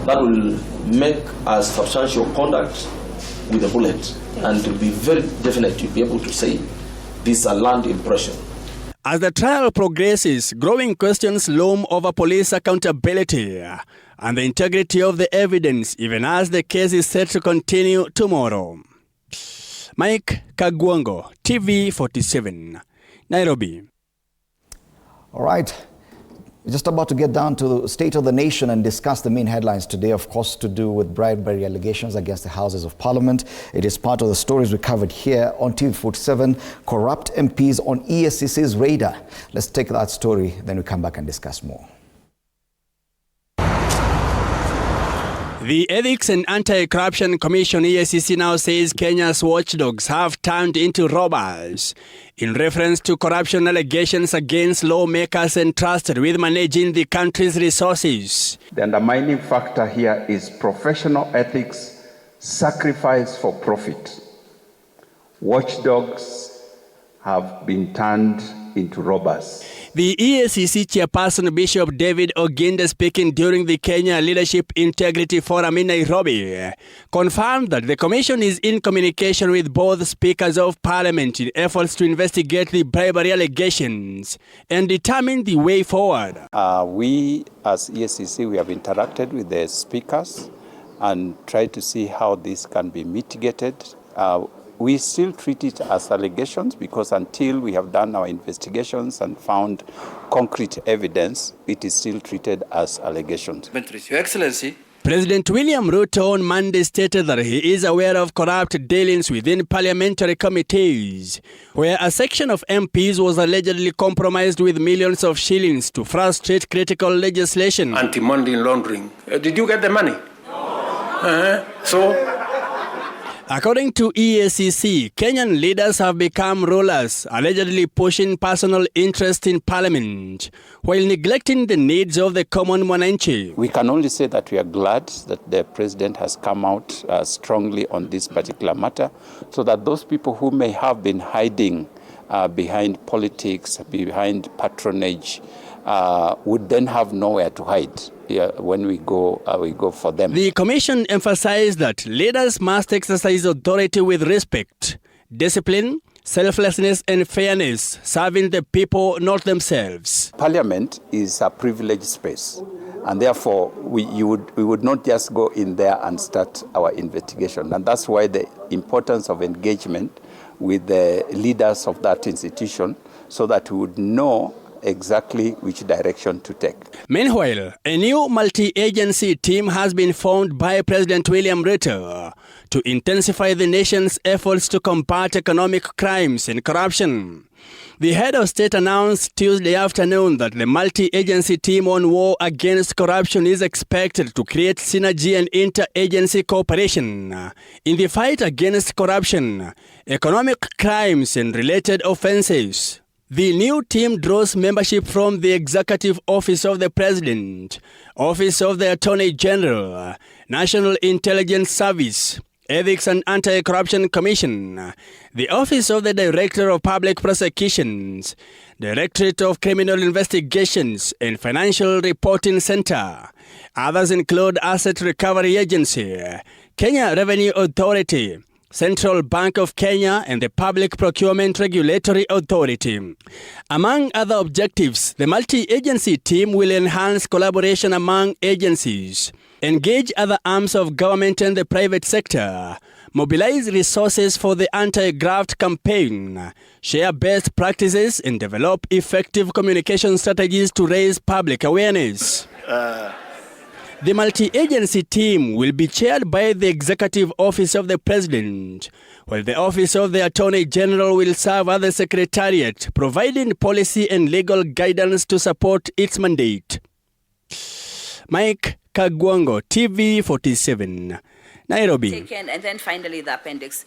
that will make a substantial contact with the bullet and to be very definite to be able to say this is a land impression. As the trial progresses, growing questions loom over police accountability and the integrity of the evidence, even as the case is set to continue tomorrow. Mike Kagwango, TV47, Nairobi. All right. We're just about to get down to the state of the nation and discuss the main headlines today, of course, to do with bribery allegations against the Houses of Parliament. It is part of the stories we covered here on TV47, corrupt MPs on EACC's radar. Let's take that story, then we come back and discuss more. The Ethics and Anti-Corruption Commission EACC now says Kenya's watchdogs have turned into robbers in reference to corruption allegations against lawmakers entrusted with managing the country's resources. The undermining factor here is professional ethics, sacrifice for profit. Watchdogs have been turned into robbers. The EACC chairperson Bishop David Oginda, speaking during the Kenya Leadership Integrity Forum in Nairobi, confirmed that the commission is in communication with both speakers of parliament in efforts to investigate the bribery allegations and determine the way forward. We as EACC, we have interacted with the speakers and tried to see how this can be mitigated. We still treat it as allegations because until we have done our investigations and found concrete evidence, it is still treated as allegations. Your Excellency, President William Ruto on Monday stated that he is aware of corrupt dealings within parliamentary committees, where a section of MPs was allegedly compromised with millions of shillings to frustrate critical legislation. Anti-money laundering. Did you get the money? According to EACC, Kenyan leaders have become rulers, allegedly pushing personal interest in parliament, while neglecting the needs of the common mwananchi. We can only say that we are glad that the president has come out strongly on this particular matter, so that those people who may have been hiding behind politics, behind patronage, would then have nowhere to hide. When we go for them. The commission emphasized that leaders must exercise authority with respect, discipline, selflessness and fairness, serving the people, not themselves. Parliament is a privileged space, and therefore we would not just go in there and start our investigation. And that's why the importance of engagement with the leaders of that institution, so that we would know exactly which direction to take. Meanwhile, a new multi-agency team has been formed by President William Ruto to intensify the nation's efforts to combat economic crimes and corruption. The head of state announced Tuesday afternoon that the multi-agency team on war against corruption is expected to create synergy and inter-agency cooperation in the fight against corruption, economic crimes and related offenses. The new team draws membership from the Executive Office of the President, Office of the Attorney General, National Intelligence Service, Ethics and Anti-Corruption Commission, the Office of the Director of Public Prosecutions, Directorate of Criminal Investigations, and Financial Reporting Center. Others include Asset Recovery Agency, Kenya Revenue Authority, Central Bank of Kenya, and the Public Procurement Regulatory Authority. Among other objectives, the multi-agency team will enhance collaboration among agencies, engage other arms of government and the private sector, mobilize resources for the anti-graft campaign, share best practices, and develop effective communication strategies to raise public awareness. The multi-agency team will be chaired by the Executive Office of the President, while the Office of the Attorney General will serve as the Secretariat, providing policy and legal guidance to support its mandate. Mike Kagwango, TV 47, Nairobi. Taken, and then finally the appendix.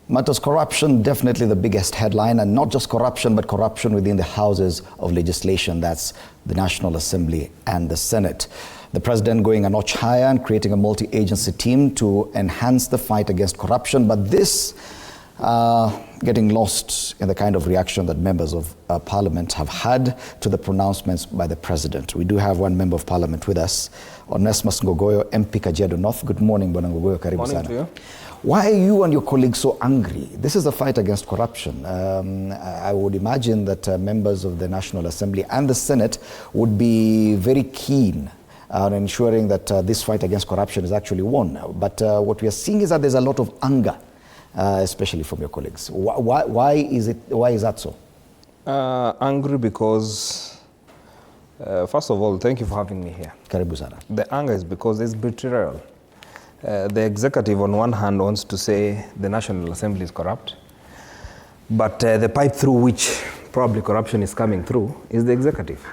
Matters corruption, definitely the biggest headline, and not just corruption, but corruption within the houses of legislation. That's the National Assembly and the Senate. The president going a notch higher and creating a multi-agency team to enhance the fight against corruption, but this getting lost in the kind of reaction that members of Parliament have had to the pronouncements by the president. We do have one member of Parliament with us, Onesmus Ngogoyo, MP Kajiado North. Good morning, Bwana Ngogoyo. Karibu sana. Morning to you. Why are you and your colleagues so angry? This is a fight against corruption. I would imagine that members of the National Assembly and the Senate would be very keen on ensuring that this fight against corruption is actually won. But what we are seeing is that there's a lot of anger, especially from your colleagues. Why is that so? Angry because, first of all, thank you for having me here. Karibu sana. The anger is because there's betrayal. The executive on one hand wants to say the National Assembly is corrupt, but the pipe through which probably corruption is coming through is the executive.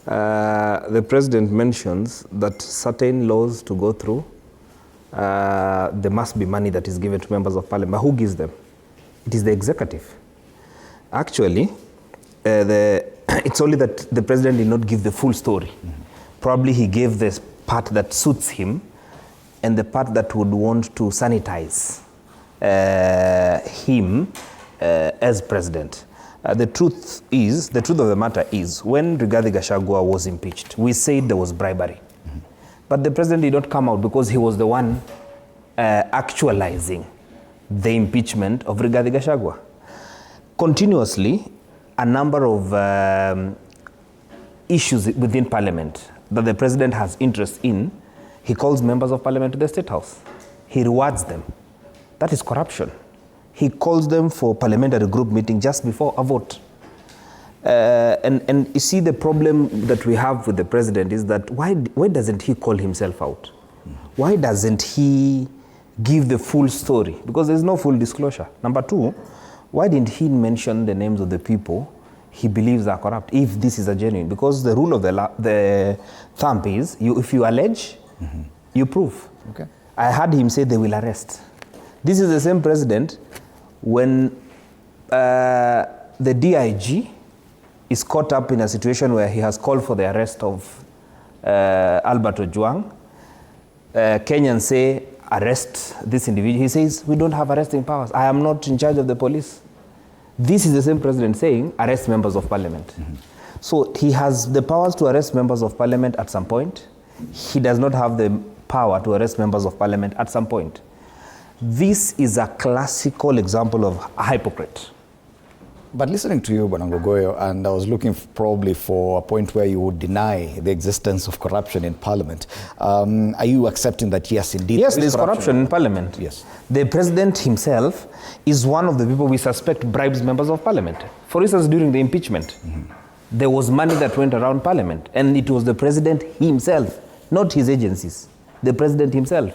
The president mentions that certain laws to go through, there must be money that is given to members of parliament. But who gives them? It is the executive. Actually, it's only that the president did not give the full story. Mm-hmm. Probably he gave this part that suits him, and the part that would want to sanitize him as president. The truth of the matter is, when Rigathi Gachagua was impeached, we said there was bribery. Mm-hmm. But the president did not come out because he was the one actualizing the impeachment of Rigathi Gachagua. Continuously, a number of issues within Parliament that the president has interest in, he calls members of Parliament to the State House. He rewards them. That is corruption. He calls them for parliamentary group meeting just before a vote. And you see, the problem that we have with the president is that why doesn't he call himself out? Why doesn't he give the full story? Because there's no full disclosure. Number two, why didn't he mention the names of the people he believes are corrupt, if this is a genuine? Because the rule of the thumb is, if you allege, mm-hmm. you prove. Okay. I heard him say they will arrest. This is the same president when the DIG is caught up in a situation where he has called for the arrest of Albert Ojwang. Kenyans say, arrest this individual. He says, we don't have arresting powers. I am not in charge of the police. This is the same president saying, arrest members of parliament. Mm-hmm. So he has the powers to arrest members of parliament at some point. He does not have the power to arrest members of parliament at some point. This is a classical example of a hypocrite. But listening to you, Bwana Ngogoyo, and I was looking probably for a point where you would deny the existence of corruption in Parliament. Are you accepting that, yes, indeed? Yes, there is corruption in Parliament. Yes. The president himself is one of the people we suspect bribes members of Parliament. For instance, during the impeachment, mm-hmm. there was money that went around Parliament, and it was the president himself, not his agencies, the president himself.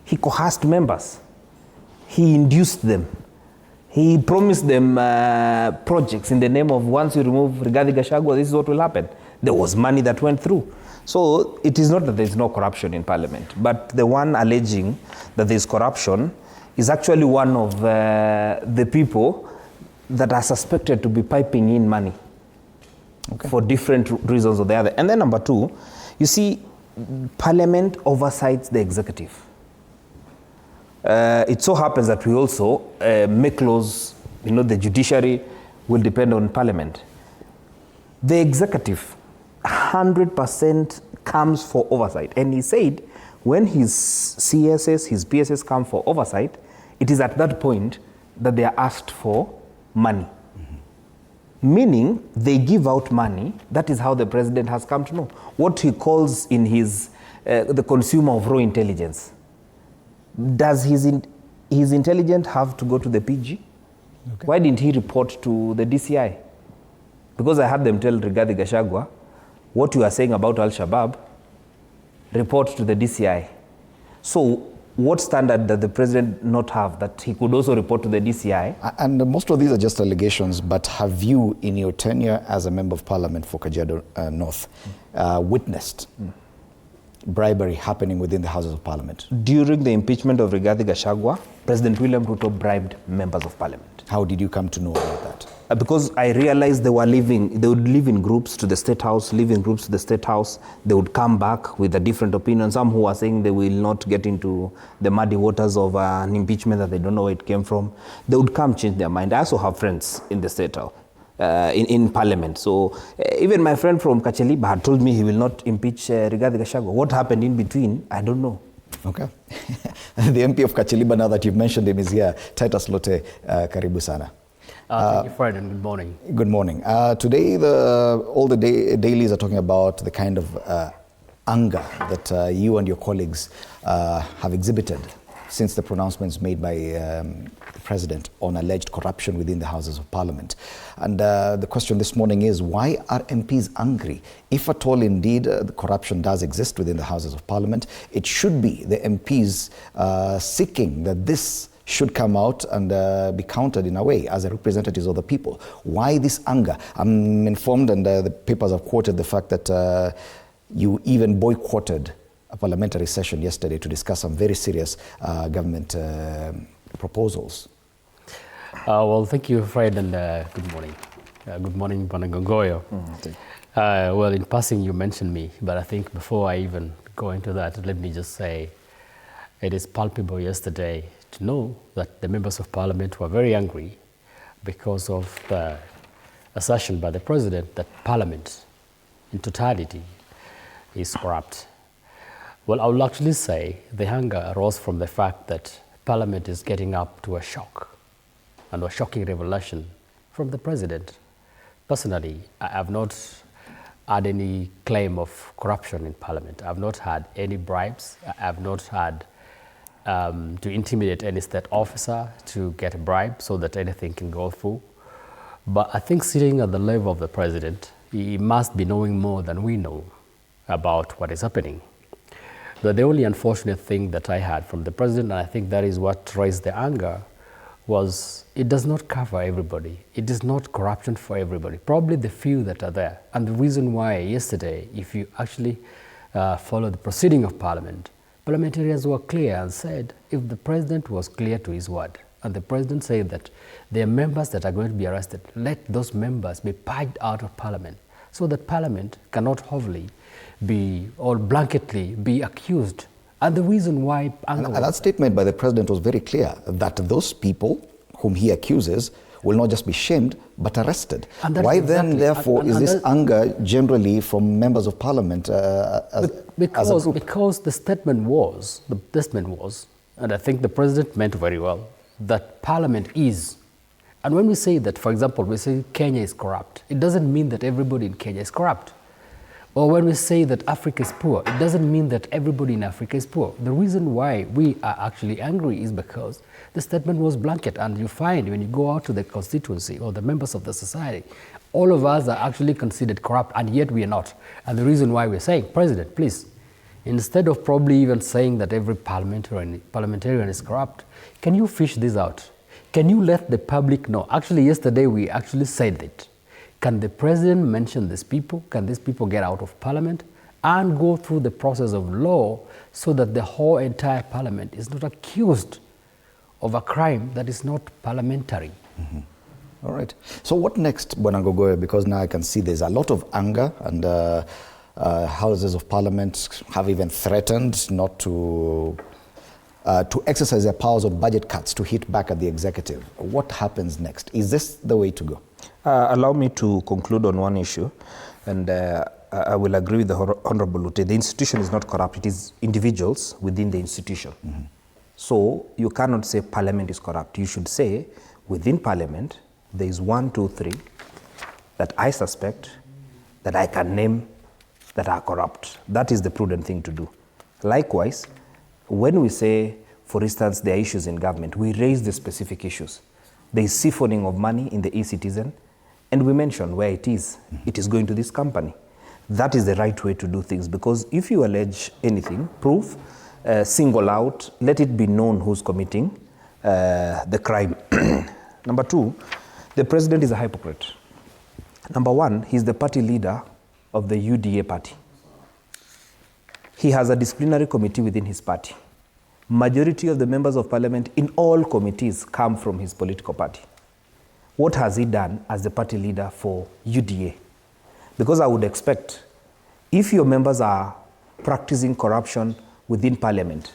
He coerced members. He induced them. He promised them projects in the name of, once you remove Rigathi Gachagua, this is what will happen. There was money that went through. So it is not that there is no corruption in Parliament, but the one alleging that there is corruption is actually one of the people that are suspected to be piping in money for different reasons or the other. And then number two, you see, Parliament oversights the executive. It so happens that we also make laws, the judiciary will depend on Parliament. The executive, 100% comes for oversight. And he said, when his CSS, his PSS come for oversight, it is at that point that they are asked for money. Meaning, they give out money. That is how the president has come to know. What he calls in his, the consumer of raw intelligence. Does his intelligence have to go to the PG? Okay. Why didn't he report to the DCI? Because I had them tell Rigathi Gachagua, what you are saying about Al-Shabaab, report to the DCI. So, what standard does the president not have that he could also report to the DCI? And most of these are just allegations, but have you, in your tenure as a member of parliament for Kajiado North, witnessed bribery happening within the Houses of Parliament? During the impeachment of Rigathi Gachagua, President William Ruto bribed members of parliament. How did you come to know about that? Because I realized they would live in groups to the State House, live in groups to the State House. They would come back with a different opinion. Some who are saying they will not get into the muddy waters of an impeachment that they don't know where it came from. They would come change their mind. I also have friends in the State House, in Parliament. So even my friend from Kacheliba had told me he will not impeach Rigathi Gachagua. What happened in between, I don't know. Okay. The MP of Kacheliba, now that you've mentioned him, is here. Titus Lote, karibu sana. Thank you, Fred, and good morning. Good morning. Today, all the dailies are talking about the kind of anger that you and your colleagues have exhibited since the pronouncements made by the President on alleged corruption within the Houses of Parliament. And the question this morning is, why are MPs angry? If at all indeed the corruption does exist within the Houses of Parliament, it should be the MPs seeking that this should come out and be countered in a way as representatives of the people. Why this anger? I'm informed, and the papers have quoted the fact that you even boycotted a parliamentary session yesterday to discuss some very serious government proposals. Well, thank you, Fred, and good morning. Good morning, Panangongoyo. Well, in passing, you mentioned me, but I think before I even go into that, let me just say it is palpable yesterday to know that the members of parliament were very angry because of the assertion by the president that parliament in totality is corrupt. Well, I will actually say the anger arose from the fact that parliament is getting up to a shock and a shocking revelation from the president. Personally, I have not had any claim of corruption in parliament. I have not had any bribes. I have not had to intimidate any state officer to get a bribe so that anything can go through. But I think sitting at the level of the president, he must be knowing more than we know about what is happening. But the only unfortunate thing that I had from the president, and I think that is what raised the anger, was it does not cover everybody. It is not corruption for everybody, probably the few that are there. And the reason why yesterday, if you actually follow the proceeding of parliament, parliamentarians were clear and said, if the president was clear to his word, and the president said that there are members that are going to be arrested, let those members be purged out of parliament, so that parliament cannot wholly be, or blanketly be accused. And the reason why... And that statement by the president was very clear, that those people whom he accuses will not just be shamed, but arrested. Why then, therefore, is this anger generally from members of parliament as a group? Because the statement was, and I think the president meant very well, that parliament is. And when we say that, for example, we say Kenya is corrupt, it doesn't mean that everybody in Kenya is corrupt. Or when we say that Africa is poor, it doesn't mean that everybody in Africa is poor. The reason why we are actually angry is because the statement was blanket, and you find when you go out to the constituency or the members of the society, all of us are actually considered corrupt, and yet we are not. And the reason why we're saying, President, please, instead of probably even saying that every parliamentarian is corrupt, can you fish this out? Can you let the public know? Actually, yesterday we actually said it. Can the president mention these people? Can these people get out of parliament and go through the process of law so that the whole entire parliament is not accused of a crime that is not parliamentary? All right. So what next, Bwana Ngogoyo? Because now I can see there's a lot of anger, and houses of parliament have even threatened not to exercise their powers of budget cuts to hit back at the executive. What happens next? Is this the way to go? Allow me to conclude on one issue, and I will agree with the Honorable Lute. The institution is not corrupt, it is individuals within the institution. Mm-hmm. So you cannot say parliament is corrupt. You should say within parliament, there is 1, 2, 3 that I suspect, that I can name, that are corrupt. That is the prudent thing to do. Likewise, when we say, for instance, there are issues in government, we raise the specific issues. There is siphoning of money in the e-citizen, and we mention where it is. It is going to this company. That is the right way to do things, because if you allege anything, prove, single out, let it be known who's committing the crime. Number 2, the president is a hypocrite. Number 1, he's the party leader of the UDA party. He has a disciplinary committee within his party. Majority of the members of parliament in all committees come from his political party. What has he done as the party leader for UDA? Because I would expect, if your members are practicing corruption within parliament,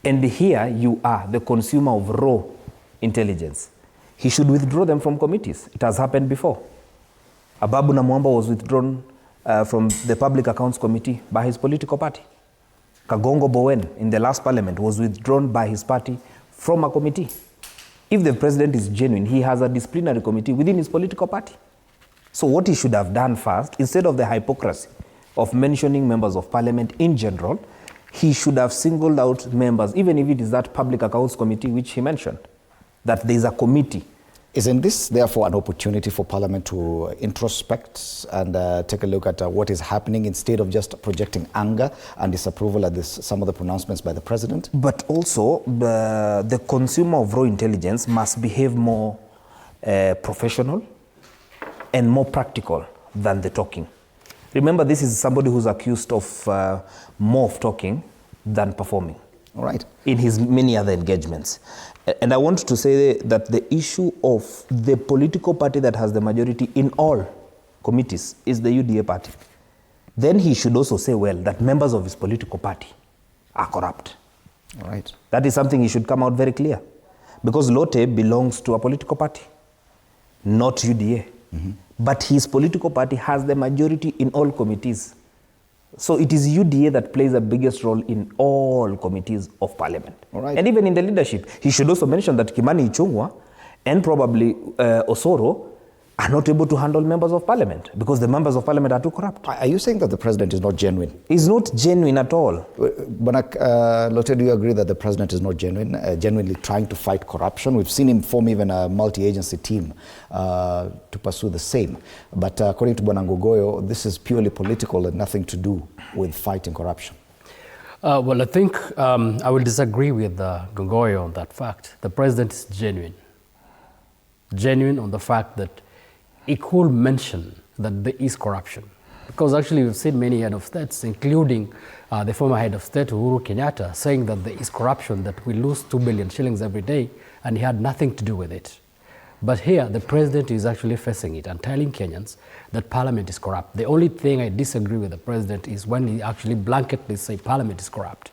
and here you are the consumer of raw intelligence, he should withdraw them from committees. It has happened before. Ababu Namwamba was withdrawn from the Public Accounts Committee by his political party. Kagongo Bowen in the last parliament was withdrawn by his party from a committee. If the president is genuine, he has a disciplinary committee within his political party. So what he should have done first, instead of the hypocrisy of mentioning members of parliament in general, he should have singled out members, even if it is that Public Accounts Committee which he mentioned, that there is a committee. Isn't this, therefore, an opportunity for Parliament to introspect and take a look at what is happening instead of just projecting anger and disapproval at some of the pronouncements by the President? But also, the consumer of raw intelligence must behave more professional and more practical than the talking. Remember, this is somebody who's accused of more of talking than performing. All right. In his many other engagements. And I want to say that the issue of the political party that has the majority in all committees is the UDA party. Then he should also say, well, that members of his political party are corrupt. All right. That is something he should come out very clear. Because Lotte belongs to a political party, not UDA. Mm-hmm. But his political party has the majority in all committees. So it is UDA that plays the biggest role in all committees of parliament. All right. And even in the leadership, he should also mention that Kimani Ichung'wah and probably Osoro are not able to handle members of parliament because the members of parliament are too corrupt. Are you saying that the president is not genuine? He's not genuine at all. Lotte, do you agree that the president is not genuine, genuinely trying to fight corruption? We've seen him form even a multi-agency team to pursue the same. But according to Bwana Ngogoyo, this is purely political and nothing to do with fighting corruption. Well, I think I will disagree with Ngogoyo on that fact. The president is genuine. Genuine on the fact that he could mention that there is corruption. Because actually we've seen many head of states, including the former head of state, Uhuru Kenyatta, saying that there is corruption, that we lose 2 billion shillings every day, and he had nothing to do with it. But here, the president is actually facing it and telling Kenyans that parliament is corrupt. The only thing I disagree with the president is when he actually blanketly say parliament is corrupt.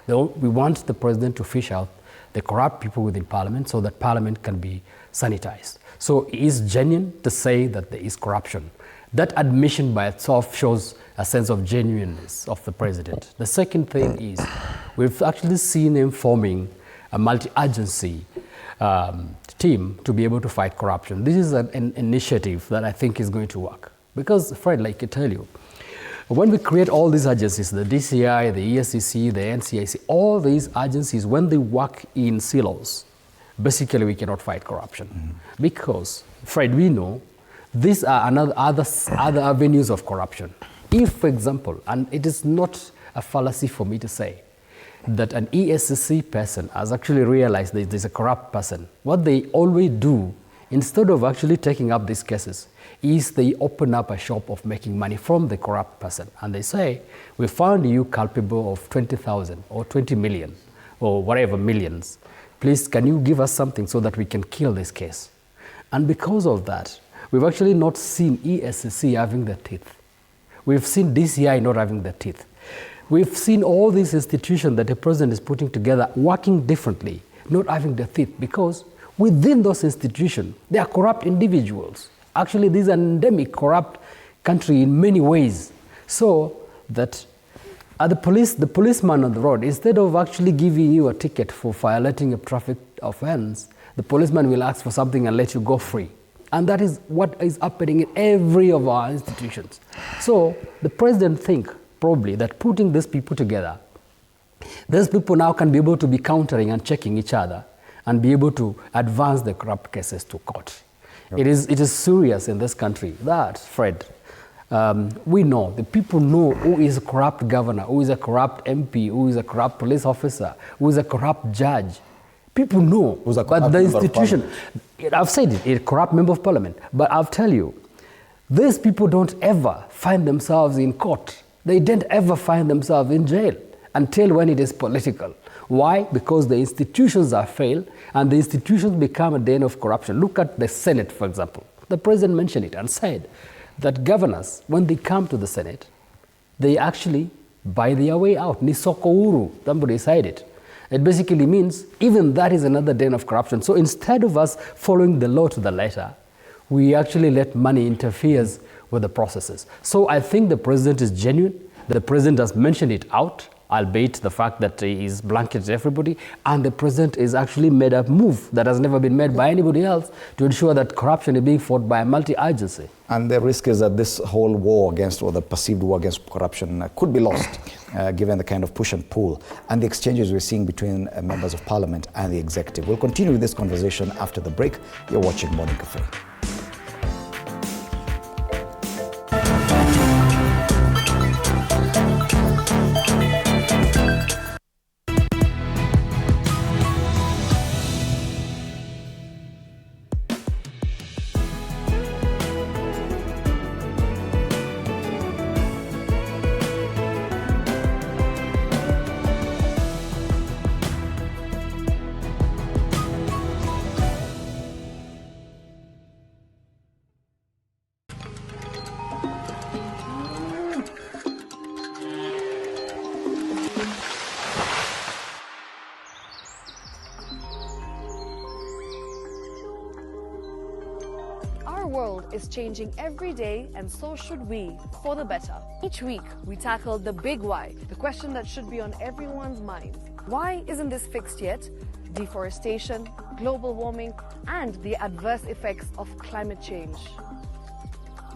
We want the president to fish out the corrupt people within parliament so that parliament can be sanitized. So it is genuine to say that there is corruption. That admission by itself shows a sense of genuineness of the president. The second thing is we've actually seen him forming a multi-agency team to be able to fight corruption. This is an initiative that I think is going to work. Because, Fred, like I tell you, when we create all these agencies, the DCI, the EACC, the NCIC, all these agencies, when they work in silos, basically we cannot fight corruption. Mm-hmm. Because, Fred, we know these are other avenues of corruption. If, for example, and it is not a fallacy for me to say, that an EACC person has actually realized that there's a corrupt person, what they always do, instead of actually taking up these cases, is they open up a shop of making money from the corrupt person. And they say, we found you culpable of 20,000 or 20 million or whatever millions. Please, can you give us something so that we can kill this case? And because of that, we've actually not seen EACC having the teeth. We've seen DCI not having the teeth. We've seen all these institutions that the president is putting together working differently, not having the teeth, because within those institutions, there are corrupt individuals. Actually, this is an endemic corrupt country in many ways. So that the policeman on the road, instead of actually giving you a ticket for violating a traffic offense, the policeman will ask for something and let you go free. And that is what is happening in every of our institutions. So the president thinks probably that putting these people together, these people now can be able to be countering and checking each other and be able to advance the corrupt cases to court. Yep. It is serious in this country that, Fred, we know, the people know who is a corrupt governor, who is a corrupt MP, who is a corrupt police officer, who is a corrupt judge. People know, but the institution, I've said it, a corrupt member of parliament, but I'll tell you, these people don't ever find themselves in court. They don't ever find themselves in jail until when it is political. Why? Because the institutions are failed and the institutions become a den of corruption. Look at the Senate, for example. The president mentioned it and said that governors, when they come to the Senate, they actually buy their way out. Ni soko huru, somebody said it. It basically means even that is another den of corruption. So instead of us following the law to the letter, we actually let money interferes with the processes. So I think the president is genuine. The president has mentioned it out, albeit the fact that he is blanketed everybody, and the president is actually made a move that has never been made by anybody else to ensure that corruption is being fought by a multi-agency. And the risk is that this whole war against, or the perceived war against corruption could be lost, given the kind of push and pull and the exchanges we're seeing between members of parliament and the executive. We'll continue with this conversation after the break. You're watching Morning Cafe. Is changing every day, and so should we, for the better. Each week, we tackle the big why, the question that should be on everyone's minds. Why isn't this fixed yet? Deforestation, global warming, and the adverse effects of climate change.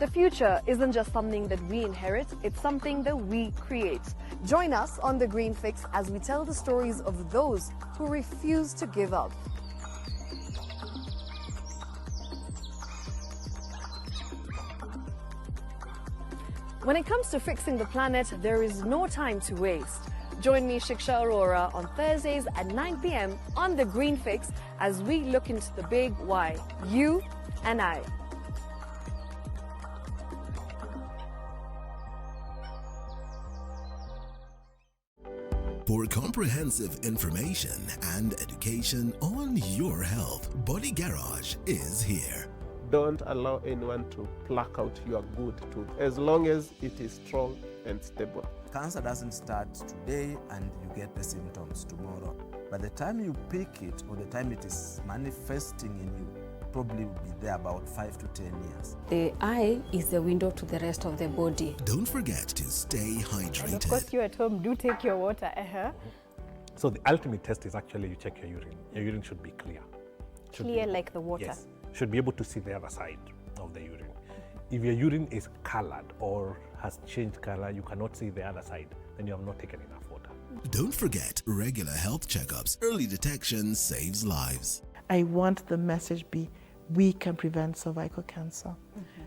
The future isn't just something that we inherit, it's something that we create. Join us on The Green Fix as we tell the stories of those who refuse to give up. When it comes to fixing the planet, there is no time to waste. Join me, Shiksha Arora, on Thursdays at 9 p.m. on The Green Fix as we look into the big why, you and I. For comprehensive information and education on your health, Body Garage is here. Don't allow anyone to pluck out your good tooth as long as it is strong and stable. Cancer doesn't start today and you get the symptoms tomorrow. By the time you pick it or the time it is manifesting in you, probably will be there about 5 to 10 years. The eye is the window to the rest of the body. Don't forget to stay hydrated. And of course, you at home do take your water. So the ultimate test is actually you check your urine. Your urine should be clear. Clear like the water? Yes. Should be able to see the other side of the urine. If your urine is colored or has changed color, you cannot see the other side, then you have not taken enough water. Don't forget regular health checkups. Early detection saves lives. I want the message be, we can prevent cervical cancer.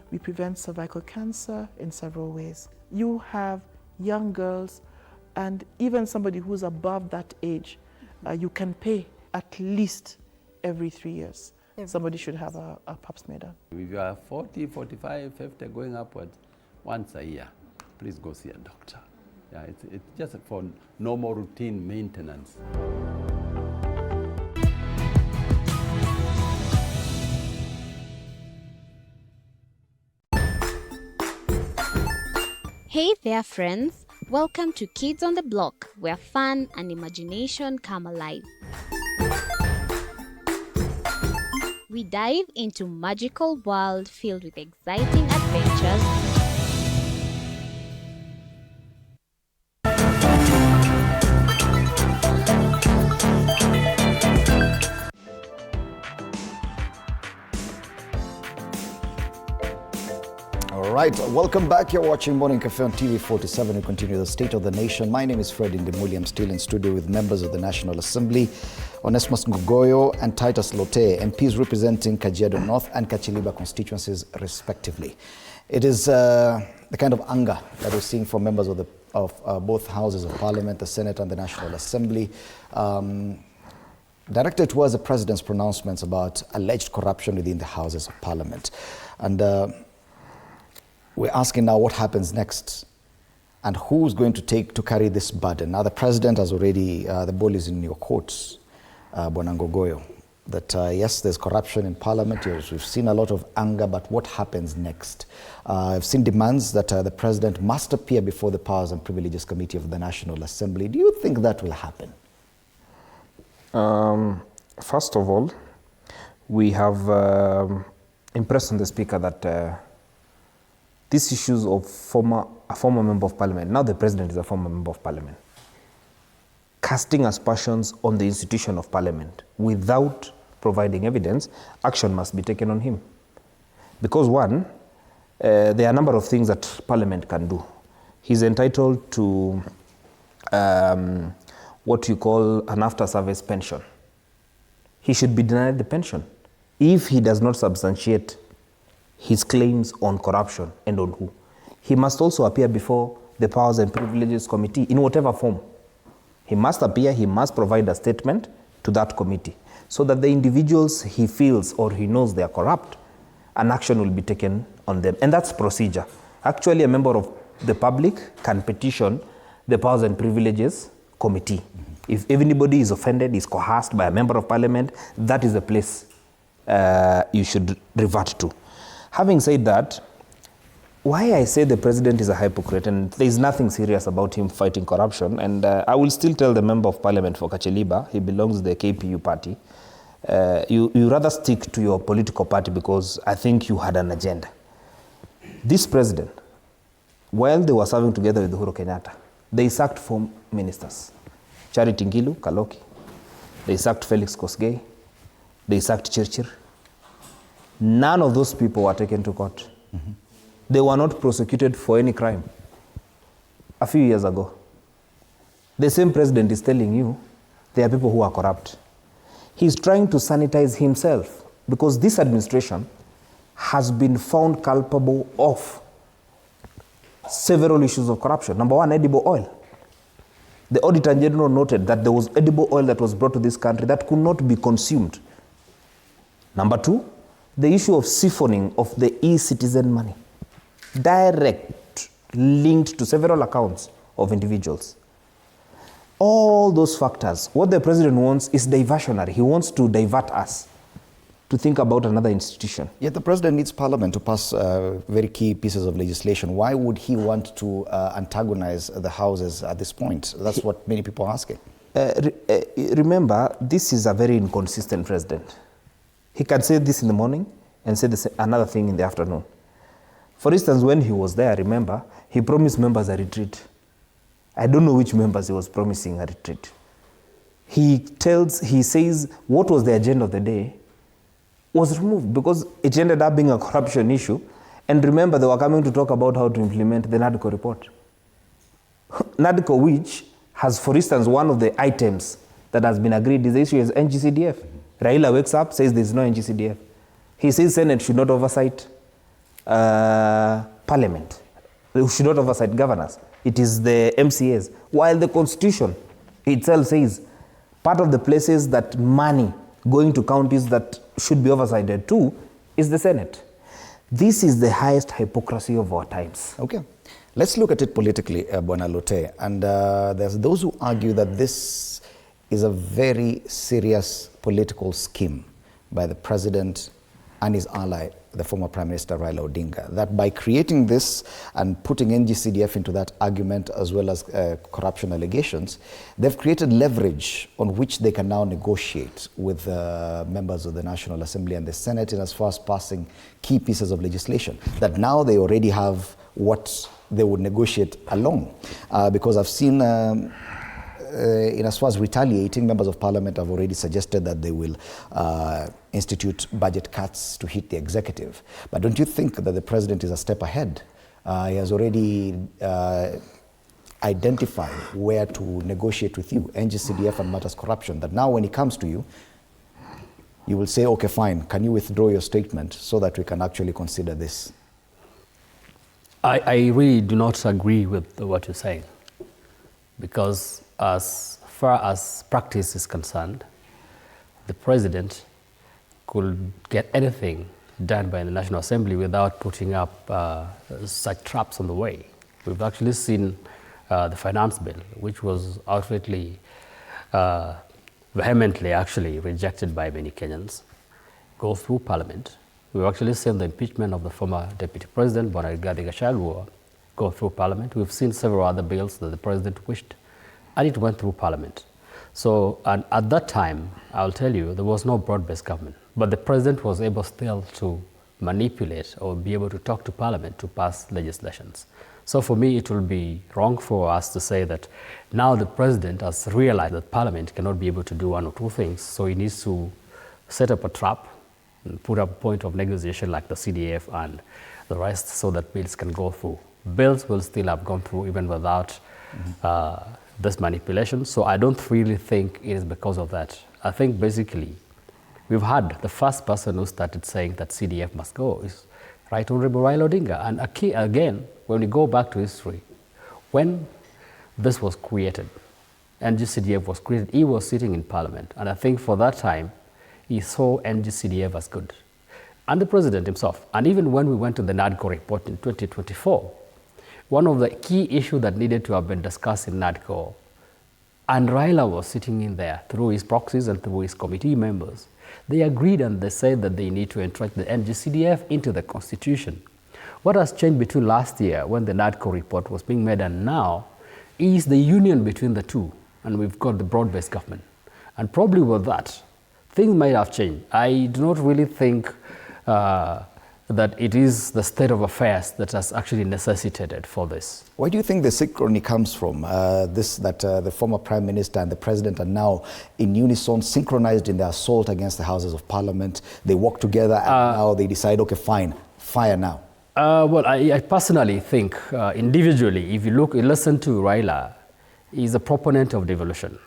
We prevent cervical cancer in several ways. You have young girls and even somebody who's above that age, you can pay at least every 3 years. Somebody should have a pap smear done. If you are 40, 45, 50, going upwards, once a year, please go see a doctor. Yeah, it's just for normal routine maintenance. Hey there, friends. Welcome to Kids on the Block, where fun and imagination come alive. We dive into magical world filled with exciting adventures, All right, welcome back. You're watching Morning Cafe on TV 47. We continue the State of the Nation. My name is Fred Indimuli. I'm still in studio with members of the National Assembly, Onesmus Ngogoyo and Titus Lote, MPs representing Kajiado North and Kachiliba constituencies, respectively. It is the kind of anger that we're seeing from members of both houses of Parliament, the Senate and the National Assembly, directed towards the President's pronouncements about alleged corruption within the houses of Parliament. And we're asking now what happens next and who's going to carry this burden. Now the President has already, the ball is in your courts, Bwana Ngogoyo, that yes, there's corruption in Parliament. Yes, we've seen a lot of anger, but what happens next? I've seen demands that the President must appear before the Powers and Privileges Committee of the National Assembly. Do you think that will happen? First of all, we have impressed on the Speaker that these issues of a former member of Parliament, now the President is a former member of Parliament, casting aspersions on the institution of Parliament without providing evidence, action must be taken on him. Because one, there are a number of things that Parliament can do. He's entitled to what you call an after-service pension. He should be denied the pension if he does not substantiate his claims on corruption and on who. He must also appear before the Powers and Privileges Committee in whatever form. He must appear, he must provide a statement to that committee so that the individuals he feels or he knows they are corrupt, an action will be taken on them. And that's procedure. Actually, a member of the public can petition the Powers and Privileges Committee. If anybody is offended, is coerced by a member of Parliament, that is the place you should revert to. Having said that, why I say the President is a hypocrite, and there is nothing serious about him fighting corruption, and I will still tell the Member of Parliament for Kachiliba, he belongs to the KPU party, you rather stick to your political party because I think you had an agenda. This President, while they were serving together with Uhuru Kenyatta, they sacked 4 ministers. Charity Ngilu, Kaloki, they sacked Felix Kosgei, they sacked Chirchir. None of those people were taken to court. Mm-hmm. They were not prosecuted for any crime. A few years ago, the same President is telling you there are people who are corrupt. He's trying to sanitize himself because this administration has been found culpable of several issues of corruption. Number one, edible oil. The Auditor General noted that there was edible oil that was brought to this country that could not be consumed. Number two, the issue of siphoning of the e-citizen money, direct, linked to several accounts of individuals. All those factors, what the President wants is diversionary. He wants to divert us to think about another institution. Yet the President needs Parliament to pass very key pieces of legislation. Why would he want to antagonize the houses at this point? That's what many people are asking. Remember, this is a very inconsistent President. He can say this in the morning and say another thing in the afternoon. For instance, when he was there, remember, he promised members a retreat. I don't know which members he was promising a retreat. He says what was the agenda of the day was removed because it ended up being a corruption issue. And remember, they were coming to talk about how to implement the NADCO report. NADCO, which has, for instance, one of the items that has been agreed is the issue is NGCDF. Raila wakes up, says there's no NGCDF. He says Senate should not oversight Parliament. They should not oversight governors. It is the MCAs. While the Constitution itself says part of the places that money going to counties that should be oversighted to is the Senate. This is the highest hypocrisy of our times. Okay. Let's look at it politically, Bwana Lote. And there's those who argue that this is a very serious political scheme by the President and his ally, the former Prime Minister Raila Odinga, that by creating this and putting NGCDF into that argument as well as corruption allegations, they've created leverage on which they can now negotiate with members of the National Assembly and the Senate in as far as passing key pieces of legislation, that now they already have what they would negotiate along. Because I've seen in as far as retaliating, members of parliament have already suggested that they will institute budget cuts to hit the executive. But don't you think that the president is a step ahead? He has already identified where to negotiate with you, NGCDF and matters corruption, that now when he comes to you, you will say, okay, fine, can you withdraw your statement so that we can actually consider this? I really do not agree with what you're saying, because as far as practice is concerned, the president could get anything done by the National Assembly without putting up such traps on the way. We've actually seen the finance bill, which was outrightly, vehemently actually rejected by many Kenyans, go through Parliament. We've actually seen the impeachment of the former Deputy President, Gachagua, go through Parliament. We've seen several other bills that the President wished, and it went through Parliament. So, and at that time, I'll tell you, there was no broad-based government, but the President was able still to manipulate or be able to talk to Parliament to pass legislations. So for me, it will be wrong for us to say that now the President has realized that Parliament cannot be able to do one or two things, so he needs to set up a trap and put up a point of negotiation like the CDF and the rest so that bills can go through. Bills will still have gone through even without this manipulation. So I don't really think it is because of that. I think basically we've had the first person who started saying that CDF must go is Right Honorable Raila Odinga. And again, when we go back to history, when this was created, NGCDF was created, he was sitting in Parliament. And I think for that time, he saw NGCDF as good. And the President himself. And even when we went to the NADCO report in 2024, one of the key issues that needed to have been discussed in NADCO, and Raila was sitting in there through his proxies and through his committee members, they agreed and they said that they need to entrench the NGCDF into the Constitution. What has changed between last year when the NADCO report was being made and now is the union between the two, and we've got the broad-based government. And probably with that, things might have changed. I do not really think that it is the state of affairs that has actually necessitated for this. Why do you think the synchrony comes from? The former Prime Minister and the President are now in unison, synchronized in their assault against the Houses of Parliament. They work together and now they decide, okay, fine, fire now. Well, I personally think individually, if you listen to Raila, he's a proponent of devolution.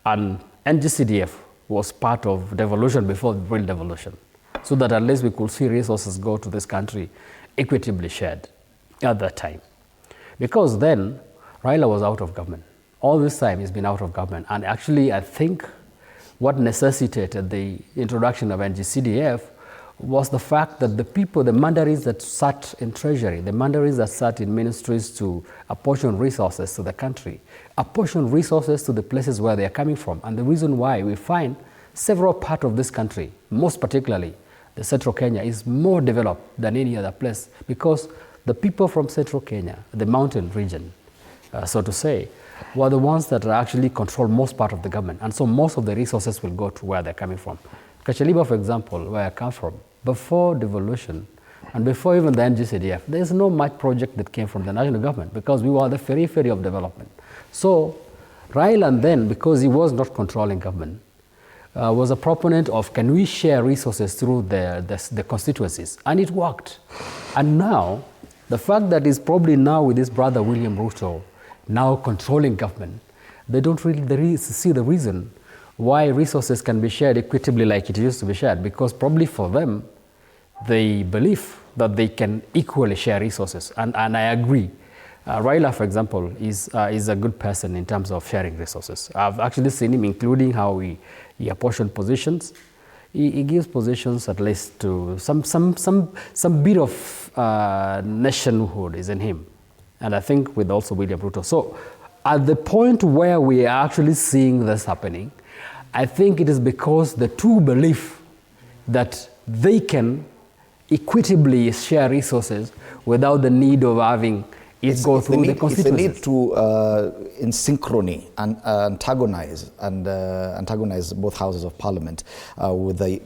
And NGCDF was part of devolution before the real devolution, so that at least we could see resources go to this country equitably shared at that time. Because then, Raila was out of government. All this time he's been out of government. And actually, I think what necessitated the introduction of NGCDF was the fact that the people, the mandarins that sat in treasury, the mandarins that sat in ministries to apportion resources to the country, apportion resources to the places where they are coming from. And the reason why we find several parts of this country, most particularly the Central Kenya, is more developed than any other place because the people from Central Kenya, the mountain region, so to say, were the ones that actually control most part of the government. And so most of the resources will go to where they're coming from. Kachaliba, for example, where I come from, before devolution and before even the NGCDF, there's no much project that came from the national government because we were the periphery of development. So Raila then, because he was not controlling government, was a proponent of can we share resources through the constituencies, and it worked. And now, the fact that he's probably now with his brother William Ruto now controlling government, they don't really see the reason why resources can be shared equitably like it used to be shared, because probably for them, they believe that they can equally share resources. And I agree. Raila, for example, is a good person in terms of sharing resources. I've actually seen him, including how he apportioned positions. He gives positions at least to some bit of nationhood is in him. And I think with also William Ruto. So at the point where we are actually seeing this happening, I think it is because the two believe that they can equitably share resources without the need of having it go through the constituencies. It's the need to, in synchrony, and antagonize both houses of parliament with a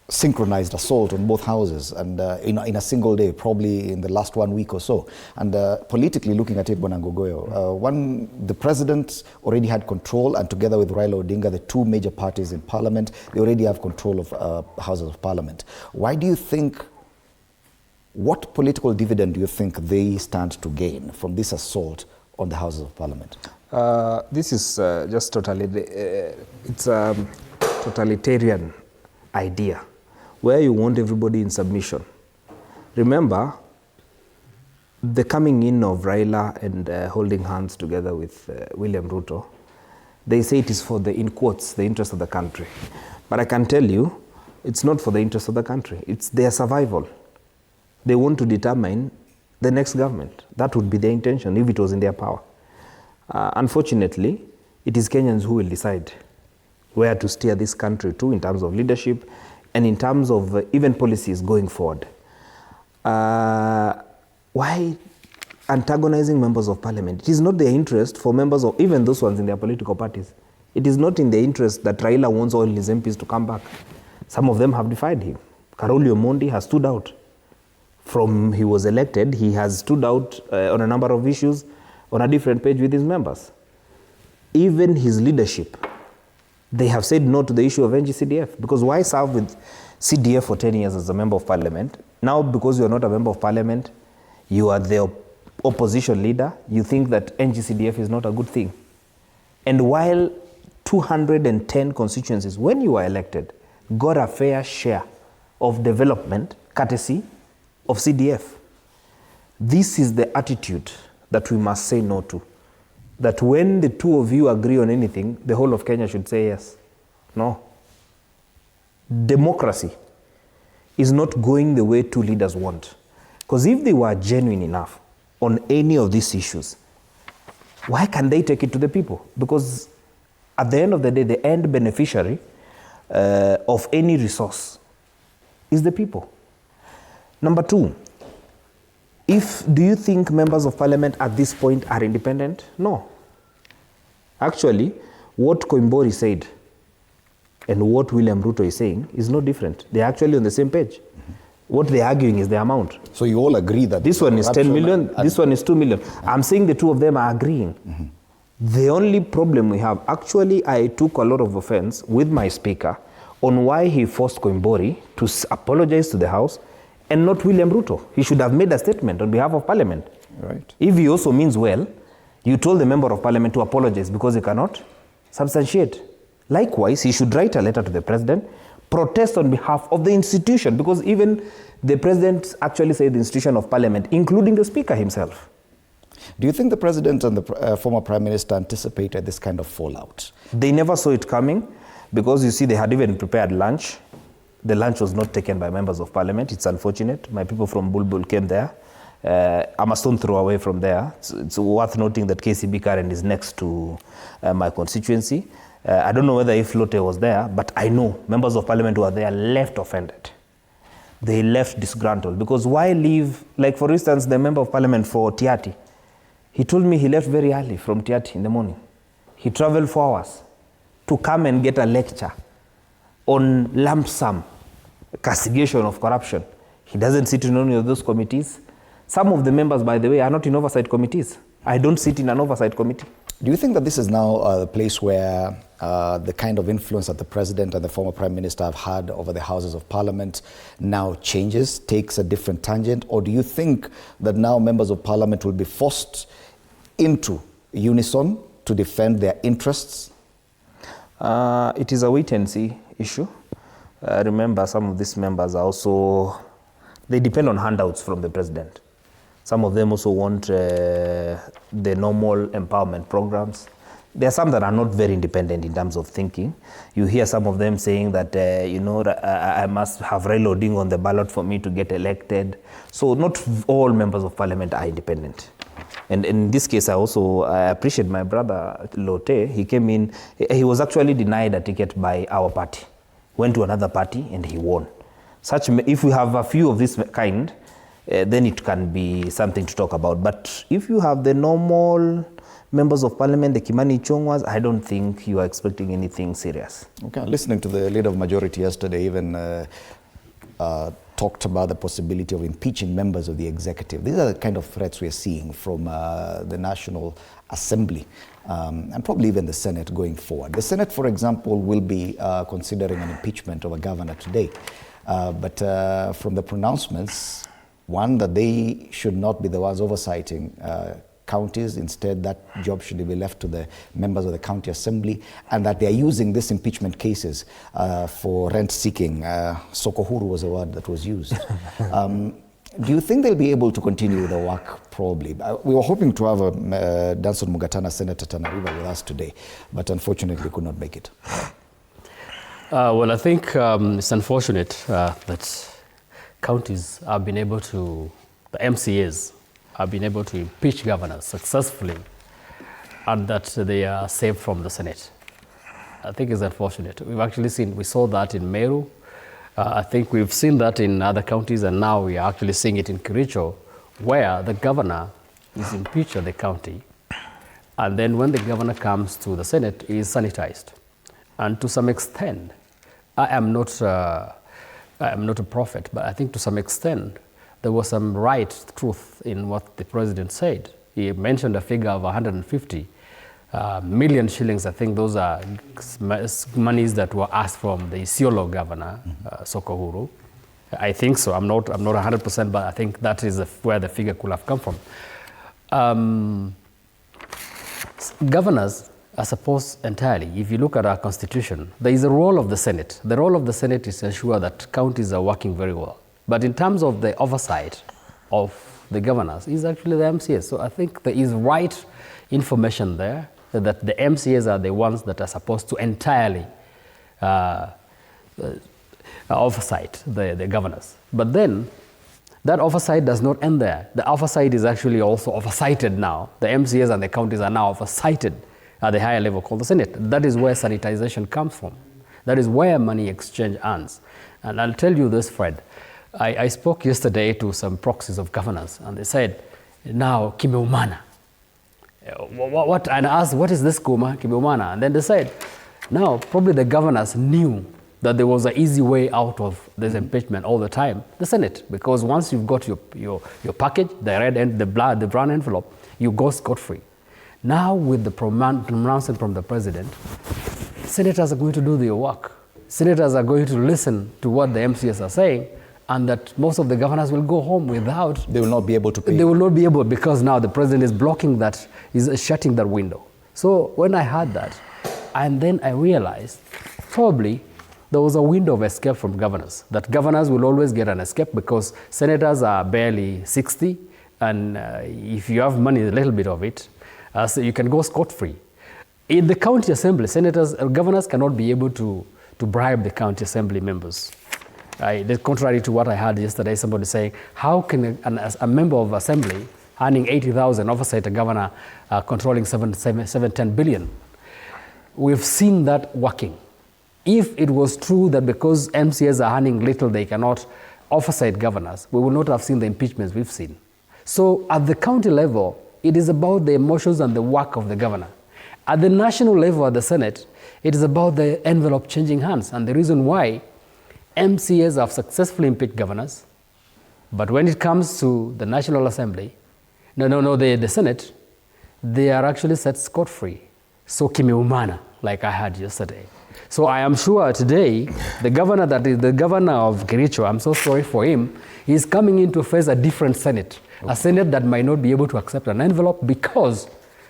synchronized assault on both houses, and in a single day, probably in the last 1 week or so. And politically looking at it, Bwana Ngogoyo, the president already had control, and together with Raila Odinga, the two major parties in parliament, they already have control of houses of parliament. Why do you think, what political dividend do you think they stand to gain from this assault on the houses of parliament? This is just totally, it's a totalitarian idea where you want everybody in submission. Remember, the coming in of Raila and holding hands together with William Ruto, they say it is for the, in quotes, the interest of the country. But I can tell you, it's not for the interest of the country. It's their survival. They want to determine the next government. That would be their intention if it was in their power. Unfortunately, it is Kenyans who will decide where to steer this country to in terms of leadership and in terms of even policies going forward. Why antagonizing members of parliament? It is not their interest for members of, even those ones in their political parties. It is not in their interest that Raila wants all his MPs to come back. Some of them have defied him. Karoli Omondi has stood out. From he was elected, he has stood out on a number of issues on a different page with his members. Even his leadership, they have said no to the issue of NG-CDF, because why serve with CDF for 10 years as a member of parliament? Now, because you are not a member of parliament, you are the opposition leader, you think that NG-CDF is not a good thing. And while 210 constituencies, when you were elected, got a fair share of development, courtesy of CDF, this is the attitude that we must say no to. That when the two of you agree on anything, the whole of Kenya should say yes. No. Democracy is not going the way two leaders want. Because if they were genuine enough on any of these issues, why can't they take it to the people? Because at the end of the day, the end beneficiary of any resource is the people. Number two, do you think members of parliament at this point are independent? No. Actually, what Koimbori said and what William Ruto is saying is no different. They're actually on the same page. What they're arguing is the amount. So you all agree that this one is 10 million, this one is 2 million. I'm saying the two of them are agreeing. The only problem we have, actually I took a lot of offense with my speaker on why he forced Koimbori to apologize to the House and not William Ruto. He should have made a statement on behalf of Parliament. Right. If he also means well, you told the member of Parliament to apologize because he cannot substantiate. Likewise, he should write a letter to the President, protest on behalf of the institution, because even the President actually said the institution of Parliament, including the Speaker himself. Do you think the President and the former Prime Minister anticipated this kind of fallout? They never saw it coming, because you see they had even prepared lunch. The lunch was not taken by members of parliament. It's unfortunate. My people from Bulbul came there. I'm a stone throw away from there. It's worth noting that KCB Karen is next to my constituency. I don't know whether if Lotte was there, but I know members of parliament who are there left offended. They left disgruntled, because why leave, like for instance, the member of parliament for Tiati. He told me he left very early from Tiati in the morning. He traveled 4 hours to come and get a lecture on lump sum castigation of corruption. He doesn't sit in any of those committees. Some of the members, by the way, are not in oversight committees. I don't sit in an oversight committee. Do you think that this is now the place where the kind of influence that the President and the former Prime Minister have had over the Houses of Parliament now changes, takes a different tangent? Or do you think that now members of Parliament will be forced into unison to defend their interests? It is a wait-and-see issue. Remember, some of these members are also, they depend on handouts from the President. Some of them also want the normal empowerment programs. There are some that are not very independent in terms of thinking. You hear some of them saying that, I must have Raila Odinga on the ballot for me to get elected. So not all members of parliament are independent. And in this case, I appreciate my brother Lotte. He came in, he was actually denied a ticket by our party. Went to another party and he won. if we have a few of this kind, then it can be something to talk about. But if you have the normal members of parliament, the Kimani Ichung'was, I don't think you are expecting anything serious. Okay, listening to the leader of majority yesterday even talked about the possibility of impeaching members of the executive. These are the kind of threats we are seeing from the National Assembly and probably even the Senate going forward. The Senate, for example, will be considering an impeachment of a governor today. But from the pronouncements, one, that they should not be the ones oversighting counties. Instead, that job should be left to the members of the county assembly, and that they are using these impeachment cases for rent-seeking. Sokohuru was a word that was used. Do you think they'll be able to continue the work? Probably. We were hoping to have Danson Mugatana, Senator Tana River, with us today, but unfortunately could not make it. Well, I think it's unfortunate that counties have been able to, the MCAs have been able to impeach governors successfully, and that they are saved from the Senate. I think it's unfortunate. We've actually we saw that in Meru. I think we've seen that in other counties, and now we are actually seeing it in Kericho, where the governor is impeached at the county, and then when the governor comes to the Senate, he is sanitized. And to some extent, I am not a prophet, but I think to some extent, there was some truth in what the president said. He mentioned a figure of 150 million shillings. I think those are monies that were asked from the Isiolo governor, Sokohuru. I think so. I'm not 100%, but I think that is where the figure could have come from. Governors are supposed entirely, if you look at our constitution, there is a role of the Senate. The role of the Senate is to ensure that counties are working very well. But in terms of the oversight of the governors, is actually the MCAs. So I think there is right information there that the MCAs are the ones that are supposed to entirely oversight the governors. But then that oversight does not end there. The oversight is actually also oversighted now. The MCAs and the counties are now oversighted at the higher level called the Senate. That is where sanitization comes from. That is where money exchange ends. And I'll tell you this, Fred. I spoke yesterday to some proxies of governors, and they said, now, kimeumana. What? And I asked, what is this kimeumana? And then they said, now, probably the governors knew that there was an easy way out of this impeachment all the time, the Senate, because once you've got your package, the red and the brown envelope, you go scot-free. Now, with the pronouncement from the president, senators are going to do their work. Senators are going to listen to what the MCAs are saying, and that most of the governors will go home without... They will not be able to pay. They will not be able, because now the president is blocking that, is shutting that window. So when I heard that, and then I realized probably there was a window of escape from governors, that governors will always get an escape because senators are barely 60, and if you have money, a little bit of it, so you can go scot-free. In the county assembly, governors cannot be able to bribe the county assembly members. Contrary to what I heard yesterday, somebody saying, how can a member of assembly earning 80,000 oversight a governor controlling 710 billion? We've seen that working. If it was true that because MCAs are earning little, they cannot oversight governors, we would not have seen the impeachments we've seen. So at the county level, it is about the emotions and the work of the governor. At the national level, at the Senate, it is about the envelope changing hands. And the reason why MCAs have successfully impeached governors, but when it comes to the National Assembly, the Senate, they are actually set scot-free. So kimeumana, like I heard yesterday. So I am sure today, the governor of Kericho, I'm so sorry for him, is coming in to face a different Senate. Okay. A Senate that might not be able to accept an envelope because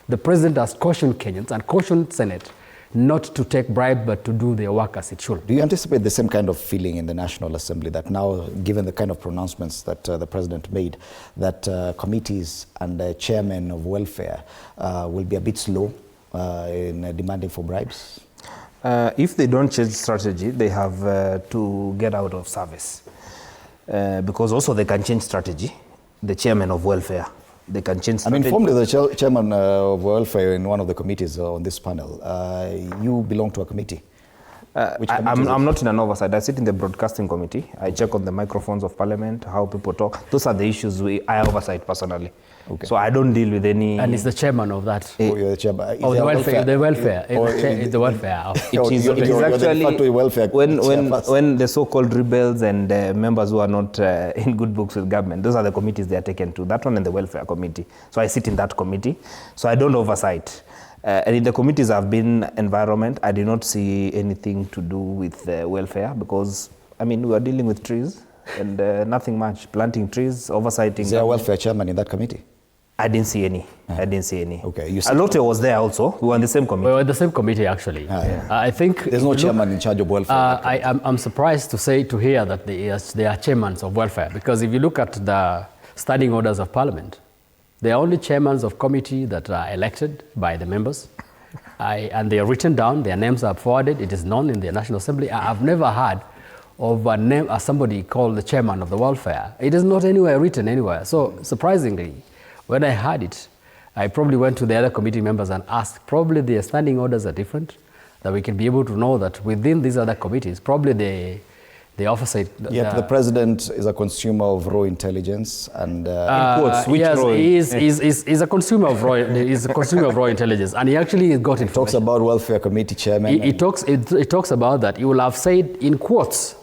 the president has cautioned Kenyans and cautioned Senate not to take bribe, but to do their work as it should. Do you anticipate the same kind of feeling in the National Assembly, that now, given the kind of pronouncements that the president made, that committees and chairmen of welfare will be a bit slow in demanding for bribes? If they don't change strategy, they have to get out of service. Because also they can change strategy, the chairman of welfare. They can change strategy. I mean, formerly the chairman of welfare in one of the committees on this panel, you belong to a committee. I'm not in an oversight. I sit in the broadcasting committee. I check on the microphones of parliament, how people talk. Those are the issues I oversight personally. Okay. So I don't deal with any. And it's the chairman of that. You're the chairman. Oh, the welfare. The welfare. The welfare. It is actually when the so-called rebels and members who are not in good books with government, those are the committees they are taken to. That one and the welfare committee. So I sit in that committee. So I don't oversight. And in the committees I've been environment, I did not see anything to do with welfare because, I mean, we are dealing with trees and nothing much. Planting trees, oversighting. Is there a welfare chairman in that committee? I didn't see any. I didn't see any. Okay. Alote was there also. We were in the same committee. We were in the same committee, actually. I think... There's no chairman in charge of welfare. I'm surprised to hear that they are chairmen of welfare, because if you look at the standing orders of parliament, they are only chairmen of committee that are elected by the members. And they are written down, their names are forwarded, it is known in the National Assembly. I've never heard of a name as somebody called the chairman of the welfare. It is not anywhere written anywhere. So surprisingly, when I heard it, I probably went to the other committee members and asked, probably their standing orders are different, that we can be able to know that within these other committees, probably the oversight. Yet the president is a consumer of raw intelligence and he's a consumer of raw intelligence, and he actually got it. Talks about welfare committee chairman. He talks about that. He will have said in quotes.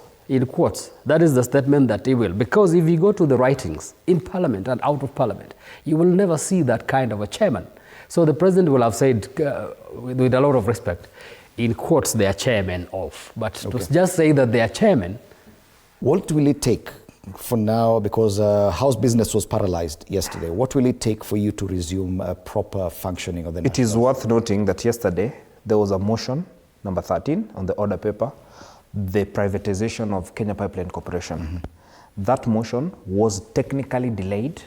That is the statement that he will. Because if you go to the writings in parliament and out of parliament, you will never see that kind of a chairman. So the president will have said, with a lot of respect, in quotes, they are chairman of. But to just say that they are chairman. What will it take for now, because House business was paralyzed yesterday, what will it take for you to resume a proper functioning of the It is worth noting that yesterday there was a motion, number 13, on the order paper, the privatization of Kenya Pipeline Corporation. Mm-hmm. That motion was technically delayed,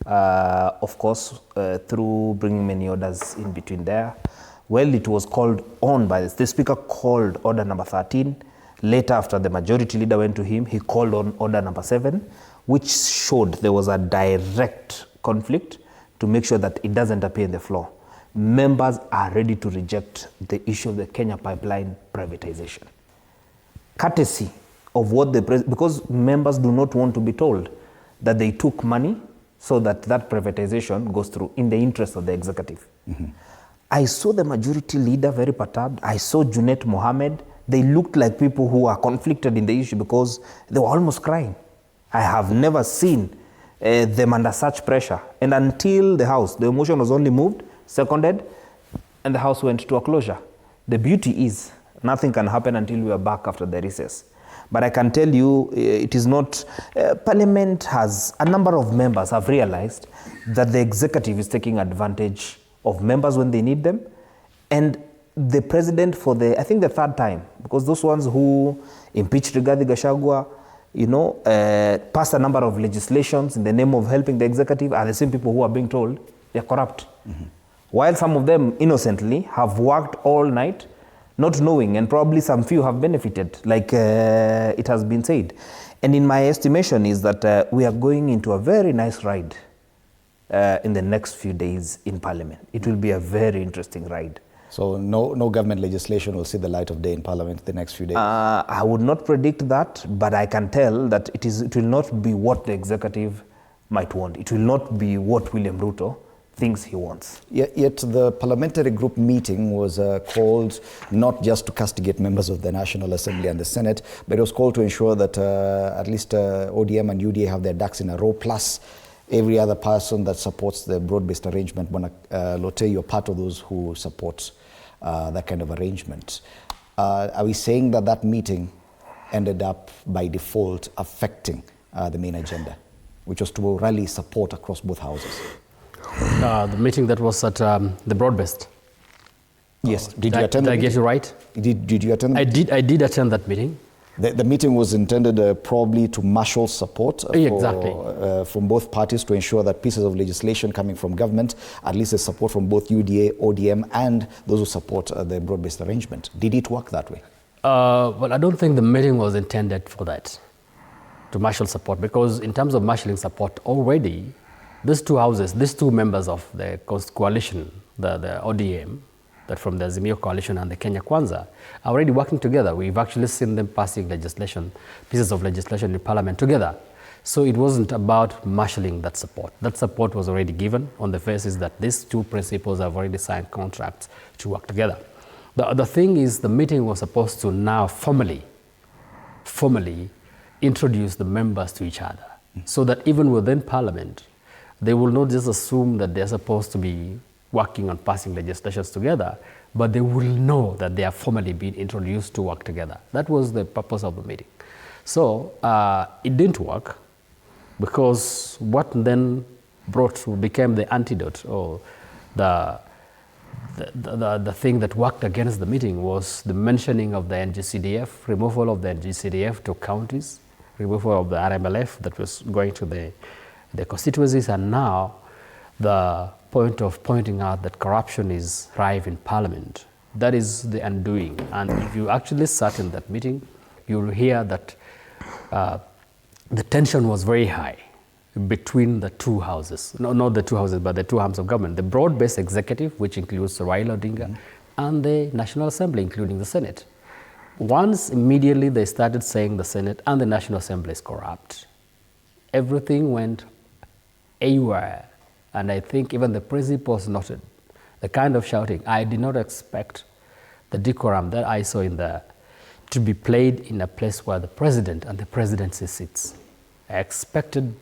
of course, through bringing many orders in between there. Well, it was called on by the speaker, called order number 13. Later, after the majority leader went to him, he called on order number 7, which showed there was a direct conflict to make sure that it doesn't appear in the floor. Members are ready to reject the issue of the Kenya Pipeline privatization. Courtesy of what because members do not want to be told that they took money so that privatization goes through in the interest of the executive. Mm-hmm. I saw the majority leader very perturbed. I saw Junet Mohammed. They looked like people who are conflicted in the issue because they were almost crying. I have never seen them under such pressure. And until the motion was only moved, seconded, and the House went to a closure. The beauty is nothing can happen until we are back after the recess. But I can tell you, it is not, Parliament has, a number of members have realized that the executive is taking advantage of members when they need them. And the president for I think the third time, because those ones who impeached Gachagua, passed a number of legislations in the name of helping the executive are the same people who are being told they're corrupt. Mm-hmm. While some of them innocently have worked all night, not knowing, and probably some few have benefited, like it has been said. And in my estimation is that we are going into a very nice ride in the next few days in Parliament. It will be a very interesting ride. So no government legislation will see the light of day in Parliament the next few days? I would not predict that, but I can tell that it will not be what the executive might want. It will not be what William Ruto thinks he wants. Yet the parliamentary group meeting was called not just to castigate members of the National Assembly and the Senate, but it was called to ensure that at least ODM and UDA have their ducks in a row, plus every other person that supports the broad-based arrangement. Lote, you're part of those who support that kind of arrangement. Are we saying that meeting ended up by default affecting the main agenda, which was to rally support across both houses? The meeting that was at the broad-based. Yes. Did you attend? Did I get you right? Did you attend? I did attend that meeting. The meeting was intended probably to marshal support from both parties to ensure that pieces of legislation coming from government, at least the support from both UDA, ODM, and those who support the broad-based arrangement. Did it work that way? Well, I don't think the meeting was intended for that, to marshal support, because in terms of marshalling support, already these two houses, these two members of the coalition, the ODM, that from the Azimio coalition and the Kenya Kwanza are already working together. We've actually seen them passing legislation, pieces of legislation in Parliament together. So it wasn't about marshalling that support. That support was already given on the basis that these two principals have already signed contracts to work together. The thing is, the meeting was supposed to now formally introduce the members to each other, so that even within Parliament, they will not just assume that they're supposed to be working on passing legislations together, but they will know that they are formally being introduced to work together. That was the purpose of the meeting. So it didn't work, because what then became the antidote, or the thing that worked against the meeting, was the mentioning of the NGCDF, removal of the NGCDF to counties, removal of the RMLF that was going to the constituencies, and now the point of pointing out that corruption is rife in Parliament. That is the undoing. And if you actually sat in that meeting, you'll hear that the tension was very high between the two houses. No, not the two houses, but the two arms of government. The broad-based executive, which includes Raila Odinga, and the National Assembly, including the Senate. Once immediately they started saying the Senate and the National Assembly is corrupt, everything went awry. And I think even the principals noted the kind of shouting. I did not expect the decorum that I saw in there to be played in a place where the president and the presidency sits. I expected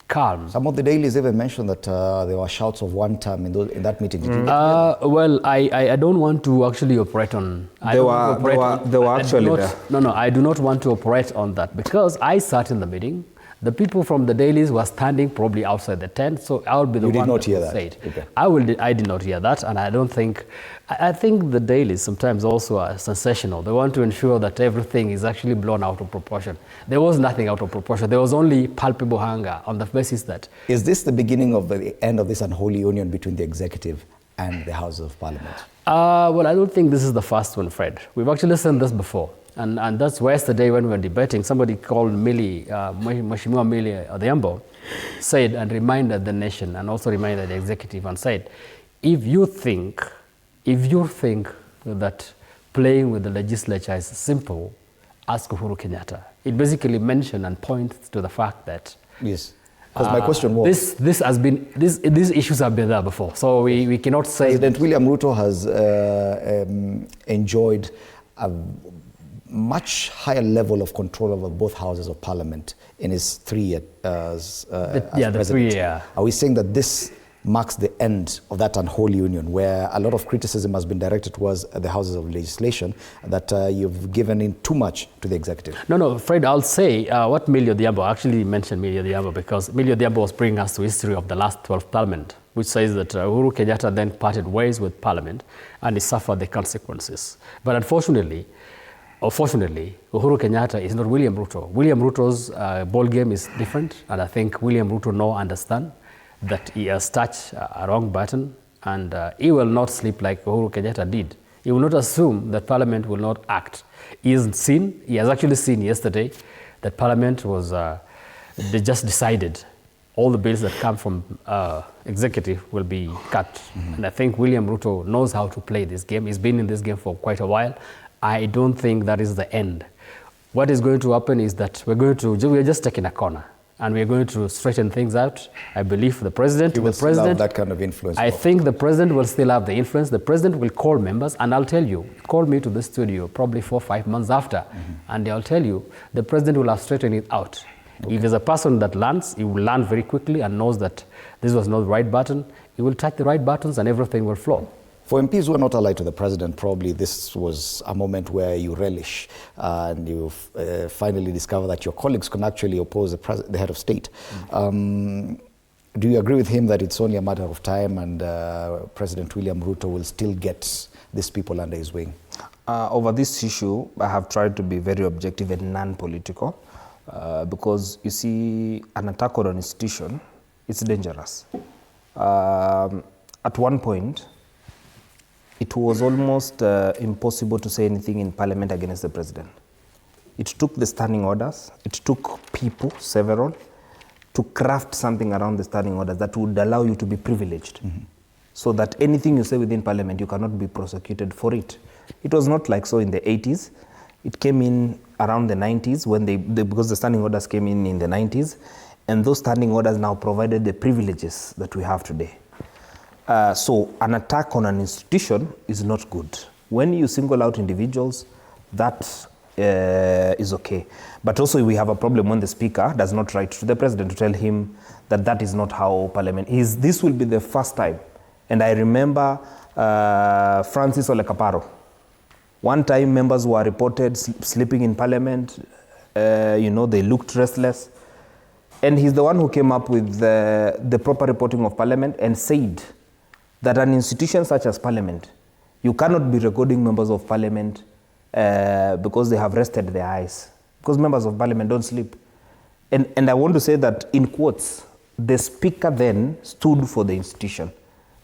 calm. Some of the dailies even mentioned that there were shouts of one term in that meeting. Did you well, I don't want to actually operate on... They were actually there. No, I do not want to operate on that, because I sat in the meeting. The people from the dailies were standing probably outside the tent, so I will be the one that will say it. Okay. I did not hear that, and I don't think... I think the dailies sometimes also are sensational. They want to ensure that everything is actually blown out of proportion. There was nothing out of proportion. There was only palpable hunger on the basis that... Is this the beginning of the end of this unholy union between the executive and the House of Parliament? Well, I don't think this is the first one, Fred. We've actually seen this before. And that's why yesterday when we were debating, somebody called Mheshimiwa Millie Odhiambo, said and reminded the nation and also reminded the executive and said, if you think that playing with the legislature is simple, ask Uhuru Kenyatta. It basically mentioned and points to the fact that... Yes. Because my question was... These issues have been there before, so we cannot say... President William Ruto has enjoyed a much higher level of control over both houses of Parliament in his 3 years as president. 3 year. Are we saying that this marks the end of that unholy union, where a lot of criticism has been directed towards the houses of legislation, that you've given in too much to the executive? No, Fred, I'll say what Millie Odhiambo actually mentioned, because Millie Odhiambo was bringing us to history of the last 12th Parliament, which says that Uhuru Kenyatta then parted ways with Parliament and he suffered the consequences. But unfortunately, Uhuru Kenyatta is not William Ruto. William Ruto's ball game is different, and I think William Ruto now understands that he has touched a wrong button, and he will not sleep like Uhuru Kenyatta did. He will not assume that Parliament will not act. He has actually seen yesterday that Parliament was, they just decided all the bills that come from executive will be cut. And I think William Ruto knows how to play this game. He's been in this game for quite a while. I don't think that is the end. What is going to happen is that we're just taking a corner, and we're going to straighten things out. I believe the president will still have that kind of influence. I think the president will still have the influence. The president will call members, and I'll tell you, call me to the studio probably 4 or 5 months after, and I'll tell you, the president will have straightened it out. Okay. If there's a person that learns, he will learn very quickly and knows that this was not the right button. He will touch the right buttons and everything will flow. For MPs who are not allied to the president, probably this was a moment where you relish and you finally discover that your colleagues can actually oppose the head of state. Do you agree with him that it's only a matter of time and President William Ruto will still get these people under his wing? Over this issue, I have tried to be very objective and non-political because, you see, an attack on an institution, it's dangerous. At one point, it was almost impossible to say anything in Parliament against the president. It took the standing orders, it took people, several, to craft something around the standing orders that would allow you to be privileged. so that anything you say within Parliament, you cannot be prosecuted for it. It was not like so in the 80s. It came in around the 90s when because the standing orders came in the 90s, and those standing orders now provided the privileges that we have today. So an attack on an institution is not good. When you single out individuals, that is okay. But also we have a problem when the Speaker does not write to the President to tell him that that is not how Parliament is. This will be the first time. And I remember Francis Ole Kaparo. One time members were reported sleeping in Parliament. They looked restless. And he's the one who came up with the proper reporting of Parliament and said that an institution such as Parliament, you cannot be recording members of Parliament because they have rested their eyes. Because members of Parliament don't sleep. And I want to say that in quotes, the Speaker then stood for the institution.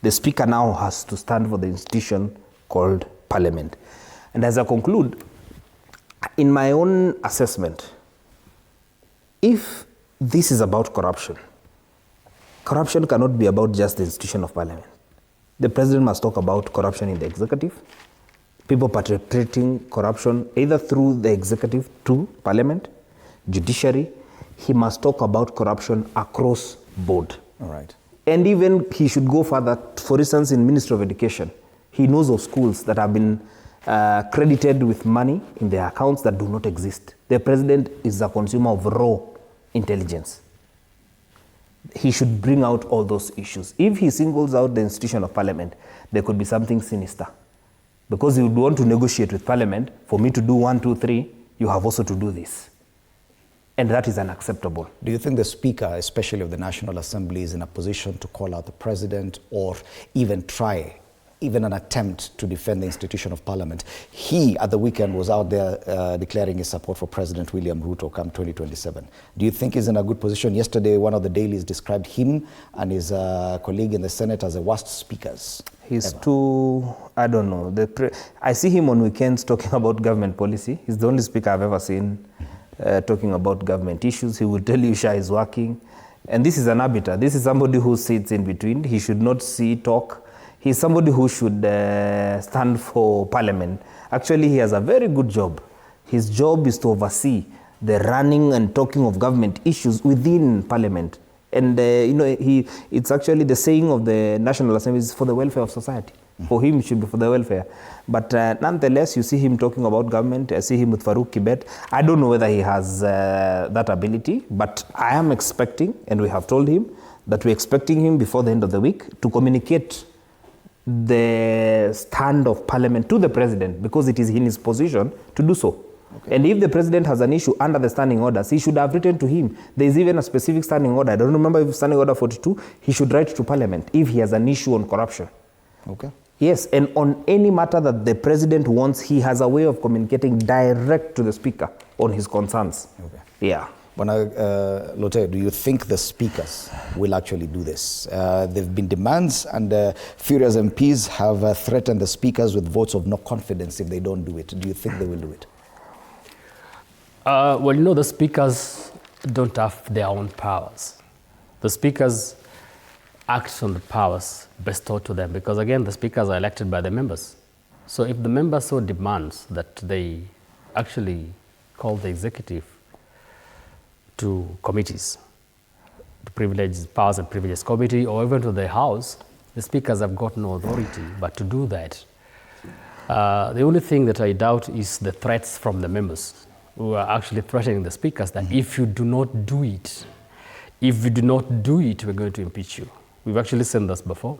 The Speaker now has to stand for the institution called Parliament. And as I conclude, in my own assessment, if this is about corruption, corruption cannot be about just the institution of Parliament. The President must talk about corruption in the executive, people perpetrating corruption either through the executive to Parliament, judiciary. He must talk about corruption across board. All right. And even he should go further. For instance, in Ministry of Education, he knows of schools that have been credited with money in their accounts that do not exist. The President is a consumer of raw intelligence. He should bring out all those issues. If he singles out the institution of Parliament, there could be something sinister. Because he would want to negotiate with Parliament, for me to do 1, 2, 3, you have also to do this. And that is unacceptable. Do you think the Speaker, especially of the National Assembly, is in a position to call out the President or even try, even an attempt to defend the institution of Parliament? He, at the weekend, was out there declaring his support for President William Ruto come 2027. Do you think he's in a good position? Yesterday, one of the dailies described him and his colleague in the Senate as the worst speakers. He's too, I don't know. I see him on weekends talking about government policy. He's the only speaker I've ever seen talking about government issues. He will tell you Shah is working. And this is an arbiter. This is somebody who sits in between. He should not talk. He's somebody who should stand for Parliament. Actually, he has a very good job. His job is to oversee the running and talking of government issues within Parliament. And it's actually the saying of the National Assembly is for the welfare of society. For him, it should be for the welfare. But nonetheless, you see him talking about government. I see him with Farouk Kibet. I don't know whether he has that ability, but I am expecting, and we have told him, that we're expecting him before the end of the week to communicate the stand of Parliament to the President, because it is in his position to do so. Okay. And if the President has an issue under the standing orders, he should have written to him. There is even a specific standing order. I don't remember if it's standing order 42. He should write to Parliament if he has an issue on corruption. Okay. Yes, and on any matter that the President wants, he has a way of communicating direct to the Speaker on his concerns. Okay. Yeah. Lote, do you think the speakers will actually do this? There have been demands, and furious MPs have threatened the speakers with votes of no confidence if they don't do it. Do you think they will do it? The speakers don't have their own powers. The speakers act on the powers bestowed to them, because again, the speakers are elected by the members. So if the member so demands that they actually call the executive to committees, the Privileged Powers and Privileges Committee, or even to the House, the speakers have got no authority but to do that. The only thing that I doubt is the threats from the members who are actually threatening the speakers that if you do not do it, we're going to impeach you. We've actually seen this before.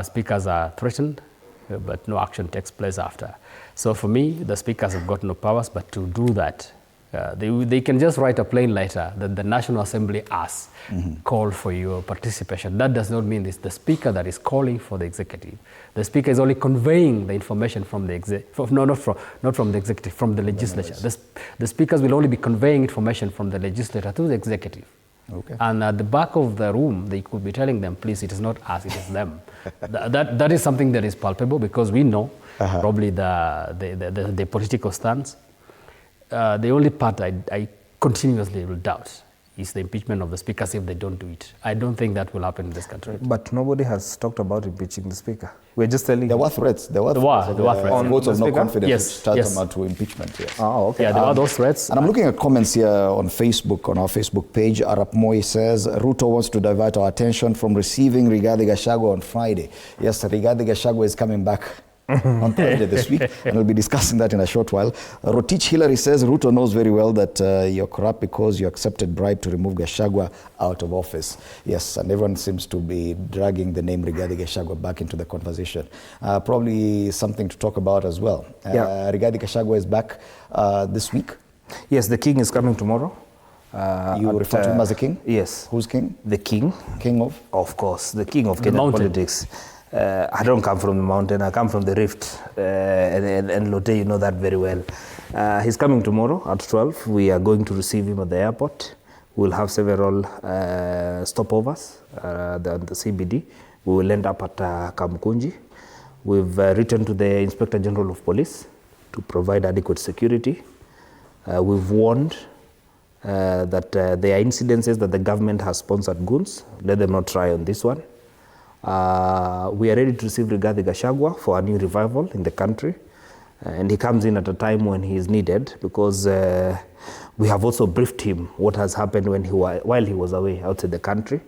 Speakers are threatened, but no action takes place after. So for me, the speakers have got no powers but to do that. They can just write a plain letter that the National Assembly has called for your participation. That does not mean it's the Speaker that is calling for the executive. The Speaker is only conveying the information from the not from the executive, from the legislature. The speakers will only be conveying information from the legislature to the executive. Okay. And at the back of the room, they could be telling them, please, it is not us, it is them. that is something that is palpable, because we know probably the political stance. The only part I continuously will doubt is the impeachment of the speakers if they don't do it. I don't think that will happen in this country. But nobody has talked about impeaching the speaker. We're just telling there were threats. There were threats. Votes of no confidence tantamount to impeachment. Yes. Oh, okay. Yeah, there were those threats. And I'm looking at comments here on Facebook, on our Facebook page. Arap Moi says, Ruto wants to divert our attention from receiving Rigathi Gachagua on Friday. Yes, Rigathi Gachagua is coming back on Thursday this week, and we'll be discussing that in a short while. Rotich Hillary says Ruto knows very well that you're corrupt because you accepted bribe to remove Gachagua out of office. Yes, and everyone seems to be dragging the name Rigathi Gachagua back into the conversation. Probably something to talk about as well. Rigathi Gachagua is back this week. Yes, the king is coming tomorrow. You refer to him as the king? Yes. Who's king? The king. King of? Of course, the king of Kenyan politics. I don't come from the mountain, I come from the rift, and Lotte, you know that very well. He's coming tomorrow at 12. We are going to receive him at the airport. We'll have several stopovers at the CBD. We will end up at Kamkunji. We've written to the Inspector General of Police to provide adequate security. We've warned that there are incidences that the government has sponsored goons. Let them not try on this one. We are ready to receive Rigathi Gachagua for a new revival in the country, and he comes in at a time when he is needed, because we have also briefed him what has happened while he was away outside the country,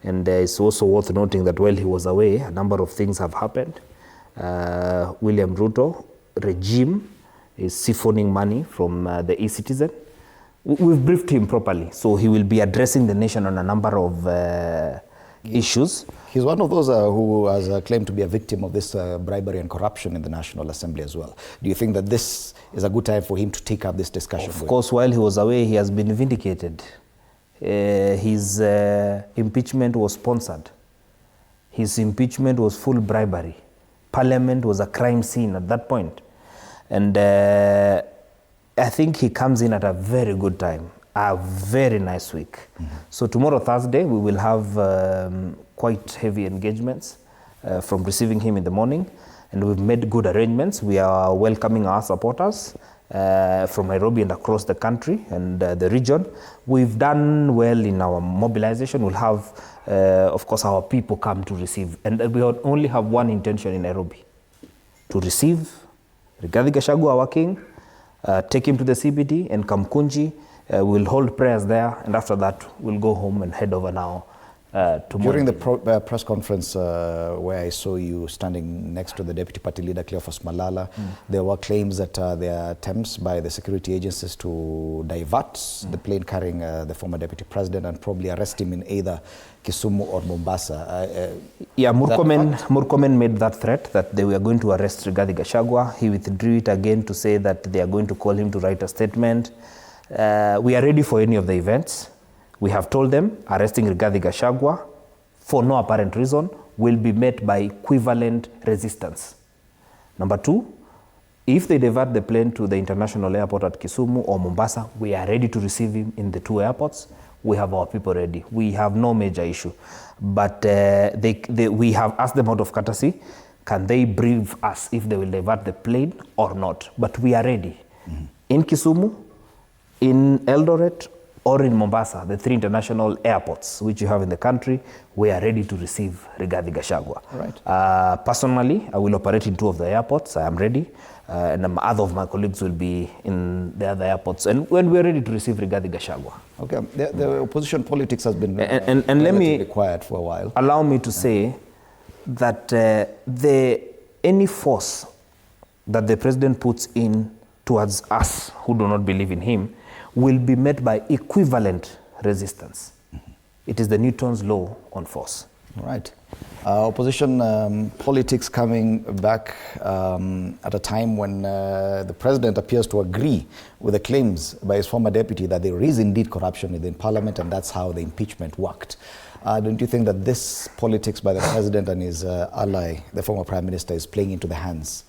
and it's also worth noting that while he was away, a number of things have happened. William Ruto regime is siphoning money from the e-citizen. We've briefed him properly, so he will be addressing the nation on a number of issues. He's one of those who has claimed to be a victim of this bribery and corruption in the National Assembly as well. Do you think that this is a good time for him to take up this discussion? Of course, while he was away, he has been vindicated. His impeachment was sponsored. His impeachment was full bribery. Parliament was a crime scene at that point. And I think he comes in at a very good time. A very nice week. So tomorrow, Thursday, we will have quite heavy engagements from receiving him in the morning, and we've made good arrangements. We are welcoming our supporters from Nairobi and across the country and the region. We've done well in our mobilization. We'll have, of course, our people come to receive, and we only have one intention in Nairobi: to receive Rigathi Gachagua, our king, take him to the CBD and Kamkunji. We'll hold prayers there, and after that, we'll go home and head over now to During the press conference where I saw you standing next to the Deputy Party Leader, Cleophas Malala, there were claims that there are attempts by the security agencies to divert the plane carrying the former Deputy President and probably arrest him in either Kisumu or Mombasa. Murkomen made that threat that they were going to arrest Rigathi Gachagua. He withdrew it again to say that they are going to call him to write a statement. We are ready for any of the events. We have told them arresting Rigathi Gachagua for no apparent reason will be met by equivalent resistance. Number two, if they divert the plane to the international airport at Kisumu or Mombasa, we are ready to receive him in the two airports. We have our people ready. We have no major issue. But we have asked them out of courtesy, can they brief us if they will divert the plane or not? But we are ready. In Kisumu, in Eldoret, or in Mombasa, the three international airports which you have in the country, we are ready to receive Rigathi Gachagua. Right. Personally, I will operate in two of the airports. I am ready. And other of my colleagues will be in the other airports. And when we are ready to receive Rigathi Gachagua. Okay. The opposition politics has been and let me quiet for a while. Allow me to say that any force that the president puts in towards us who do not believe in him will be met by equivalent resistance. It is the Newton's law on force. Right. Opposition politics coming back at a time when the president appears to agree with the claims by his former deputy that there is indeed corruption within parliament, and that's how the impeachment worked. Don't you think that this politics by the president and his ally, the former prime minister, is playing into the hands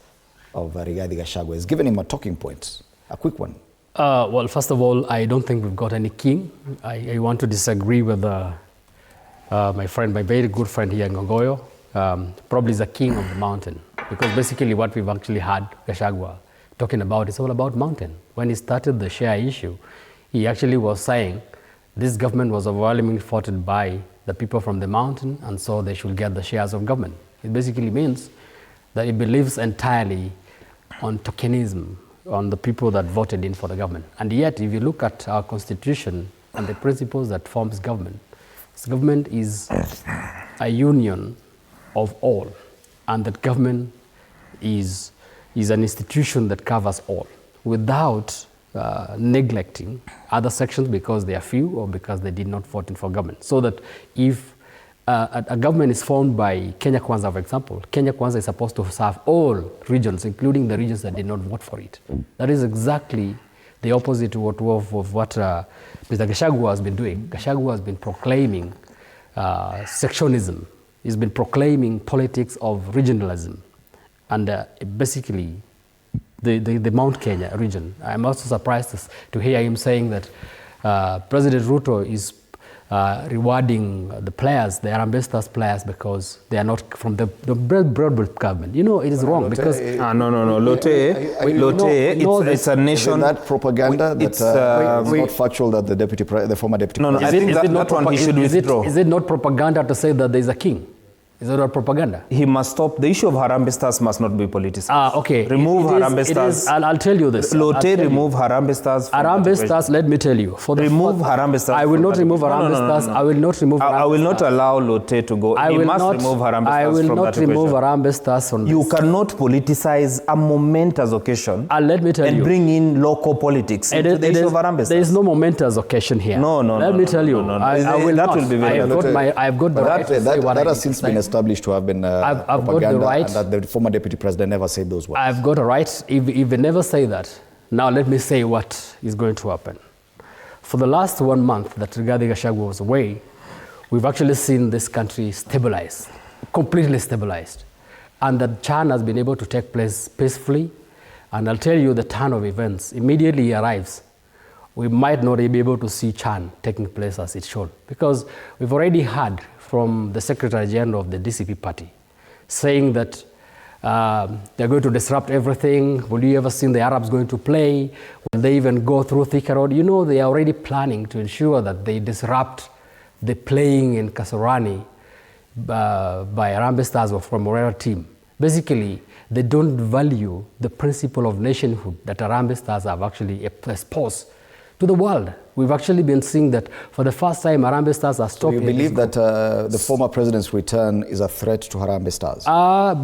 of Rigathi Gachagua? Is giving him a talking point, a quick one? Well, first of all, I don't think we've got any king. I want to disagree with my friend, my very good friend here, Ngogoyo. Probably is a king of the mountain, because basically what we've actually had Gachagua talking about is all about mountain. When he started the share issue, he actually was saying this government was overwhelmingly voted by the people from the mountain, and so they should get the shares of government. It basically means that it believes entirely on tokenism, on the people that voted in for the government. And yet, if you look at our constitution and the principles that forms government, this government is a union of all, and that government is an institution that covers all, without neglecting other sections because they are few or because they did not vote in for government. So that if a government is formed by Kenya Kwanza, for example, Kenya Kwanza is supposed to serve all regions, including the regions that did not vote for it. That is exactly the opposite of what Mr. Gachagua has been doing. Gachagua has been proclaiming sectionism. He's been proclaiming politics of regionalism. And basically, the Mount Kenya region. I'm also surprised to hear him saying that President Ruto is rewarding the players, the Harambee Stars players, because they are not from the broad government. You know, it is wrong because... No. Lotte, it's a nation... Is that propaganda that's not factual that the former deputy president... I think that one he should withdraw. Is it not propaganda to say that there is a king? Is that not propaganda? He must stop. The issue of Harambee Stars must not be politicized. Okay. Remove Harambee Stars. I'll tell you this. Lotte, remove Harambee Stars. Harambee Stars, let me tell you. Remove Harambee Stars. I will not remove Harambee Stars. I will not remove Harambee Stars. I will not allow Lotte to go. He must remove Harambee Stars from that I will not remove Harambee Stars from this. You cannot politicize a momentous occasion let me tell you. And bring in local politics into the issue of Harambee Stars. There is no momentous occasion here. No. Let me tell you. I will not. Will be very I've got the right to say what that has since been established to have been I've got the right, and that the former deputy president never said those words. I've got a right. If they never say that, now let me say what is going to happen. For the last 1 month that Rigathi Gachagua was away, we've actually seen this country stabilize, completely stabilized. And that Chan has been able to take place peacefully. And I'll tell you the turn of events. Immediately he arrives, we might not be able to see Chan taking place as it should. Because we've already heard from the Secretary General of the DCP party saying that they're going to disrupt everything. Will you ever seen the Arabs going to play? Will they even go through Thika Road? You know, they are already planning to ensure that they disrupt the playing in Kasarani by Harambee Stars or from Morera team. Basically, they don't value the principle of nationhood that Harambee Stars have actually espoused to the world. We've actually been seeing that for the first time Harambee Stars are stopped. So you believe that the former president's return is a threat to Harambee Stars?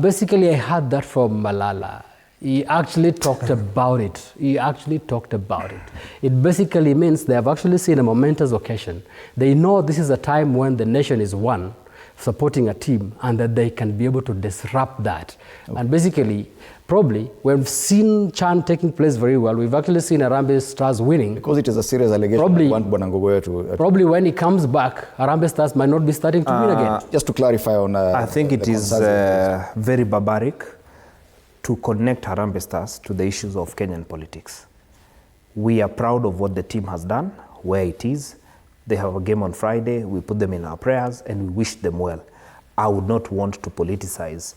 Basically, I heard that from Malala. He actually talked about it. It basically means they have actually seen a momentous occasion. They know this is a time when the nation is one, supporting a team, and that they can be able to disrupt that. Okay. And basically, probably, we've seen Chan taking place very well. We've actually seen Harambee Stars winning. Because it is a serious allegation. Probably when he comes back, Harambee Stars might not be starting to win again. Just to clarify on... I think it is very barbaric to connect Harambee Stars to the issues of Kenyan politics. We are proud of what the team has done, where it is. They have a game on Friday. We put them in our prayers and we wish them well. I would not want to politicize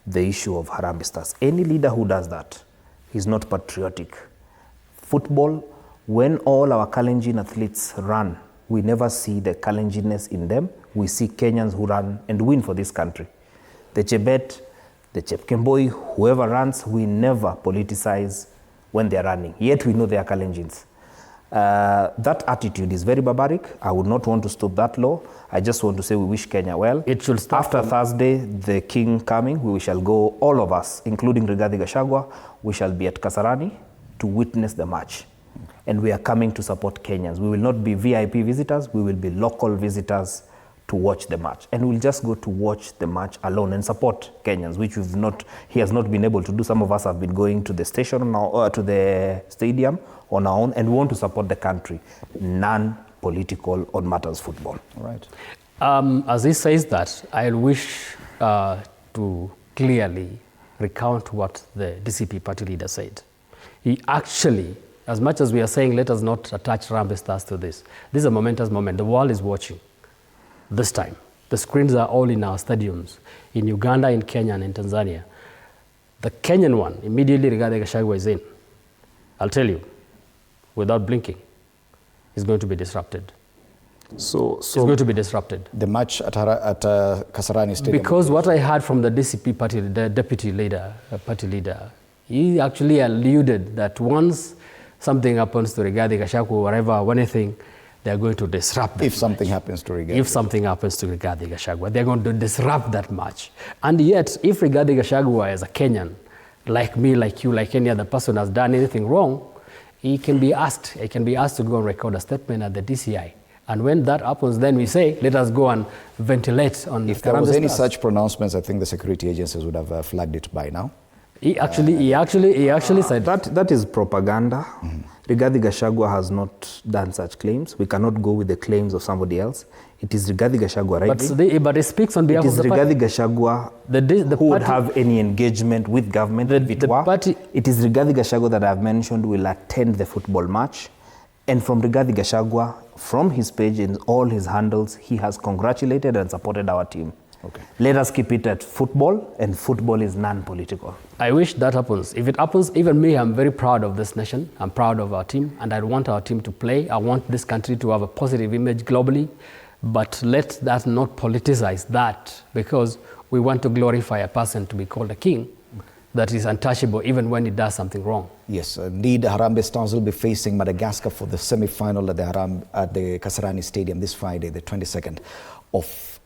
the issue of Harambee Stars. Any leader who does that is not patriotic. Football, when all our Kalenjin athletes run, we never see the Kalenjinness in them. We see Kenyans who run and win for this country. The Chebet, the Chepkemboi, whoever runs, we never politicize when they're running. Yet we know they are Kalenjins. That attitude is very barbaric. I would not want to stop that law. I just want to say we wish Kenya well. It should stop. After Thursday, the king coming, we shall go, all of us, including Rigathi Gachagua, we shall be at Kasarani to witness the match. Okay. And we are coming to support Kenyans. We will not be VIP visitors, we will be local visitors to watch the match. And we'll just go to watch the match alone and support Kenyans, which he has not been able to do. Some of us have been going to the station, to the stadium on our own, and we want to support the country. Non-political on matters football. All right. As he says that, I wish to clearly recount what the DCP party leader said. He actually, as much as we are saying, let us not attach Harambee Stars to this. This is a momentous moment. The world is watching. This time, the screens are all in our stadiums, in Uganda, in Kenya, and in Tanzania. The Kenyan one, immediately Rigathi Gachagua is in. I'll tell you, without blinking, is going to be disrupted. So it's going to be disrupted. The match at Kasarani Stadium. Because what I heard from the DCP party, the deputy leader, party leader, he actually alluded that once something happens to Rigathi Gachagua or whatever, anything, they are going to disrupt. If something happens to Rigathi. If something happens to Rigathi Gachagua, they are going to disrupt that match. And yet, if Rigathi Gachagua is a Kenyan, like me, like you, like any other person has done anything wrong, he can be asked to go and record a statement at the DCI. And when that happens, then we say, let us go and ventilate on. If there was any such pronouncements, I think the security agencies would have flagged it by now. He actually said that is propaganda. Rigathi Gachagua has not done such claims. We cannot go with the claims of somebody else. It is Rigathi Gachagua, right? But it speaks on behalf of the party. It is Rigathi Gachagua who would have any engagement with government. It is Rigathi Gachagua that I have mentioned will attend the football match. And from Rigathi Gachagua, from his page and all his handles, he has congratulated and supported our team. Okay. Let us keep it at football, and football is non-political. I wish that happens. If it happens, even me, I'm very proud of this nation. I'm proud of our team, and I want our team to play. I want this country to have a positive image globally, but let that not politicize that, because we want to glorify a person to be called a king that is untouchable even when he does something wrong. Yes, indeed, Harambee Stars will be facing Madagascar for the semi-final at the Kasarani Stadium this Friday, the 22nd of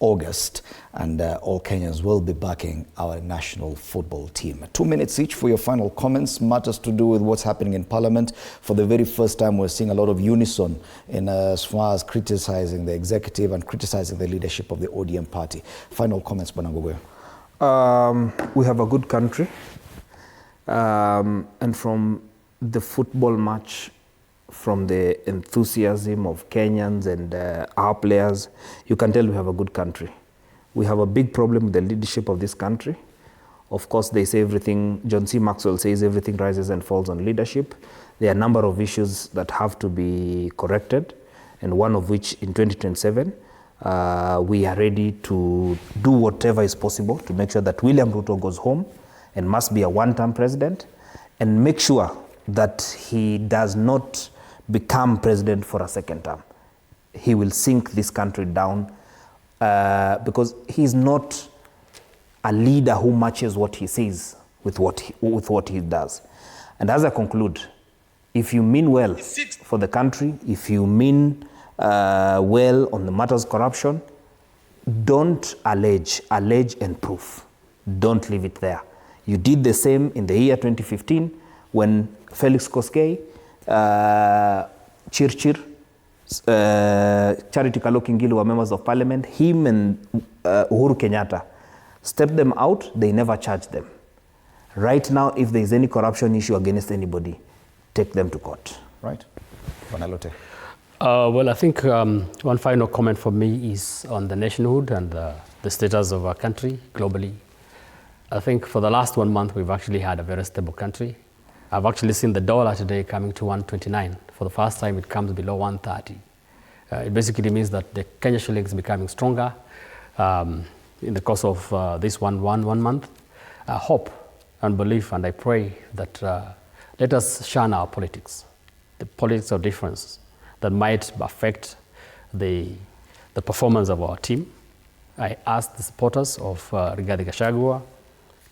August, and all Kenyans will be backing our national football team. 2 minutes each for your final comments. Matters to do with what's happening in Parliament. For the very first time, we're seeing a lot of unison in as far as criticizing the executive and criticizing the leadership of the ODM party. Final comments, Bonangogoyo. We have a good country, and from the football match, from the enthusiasm of Kenyans and our players, you can tell we have a good country. We have a big problem with the leadership of this country. Of course, they say everything, John C. Maxwell says everything rises and falls on leadership. There are a number of issues that have to be corrected, and one of which in 2027, we are ready to do whatever is possible to make sure that William Ruto goes home and must be a one-term president, and make sure that he does not become president for a second term. He will sink this country down because he's not a leader who matches what he says with what he does. And as I conclude, if you mean well for the country, if you mean well on the matters of corruption, don't allege and prove. Don't leave it there. You did the same in the year 2015 when Felix Koskei, Chirchir, Charity Kalokingilu were members of parliament. Him and Uhuru Kenyatta stepped them out. They never charged them. Right now, if there is any corruption issue against anybody, take them to court. Right. Bonalote. Well, I think one final comment for me is on the nationhood and the status of our country globally. I think for the last 1 month, we've actually had a very stable country. I've actually seen the dollar today coming to 129. For the first time, it comes below 130. It basically means that the Kenya shilling is becoming stronger in the course of this one month. I hope and believe and I pray that let us shun our politics, the politics of difference that might affect the performance of our team. I ask the supporters of Rigathi Gachagua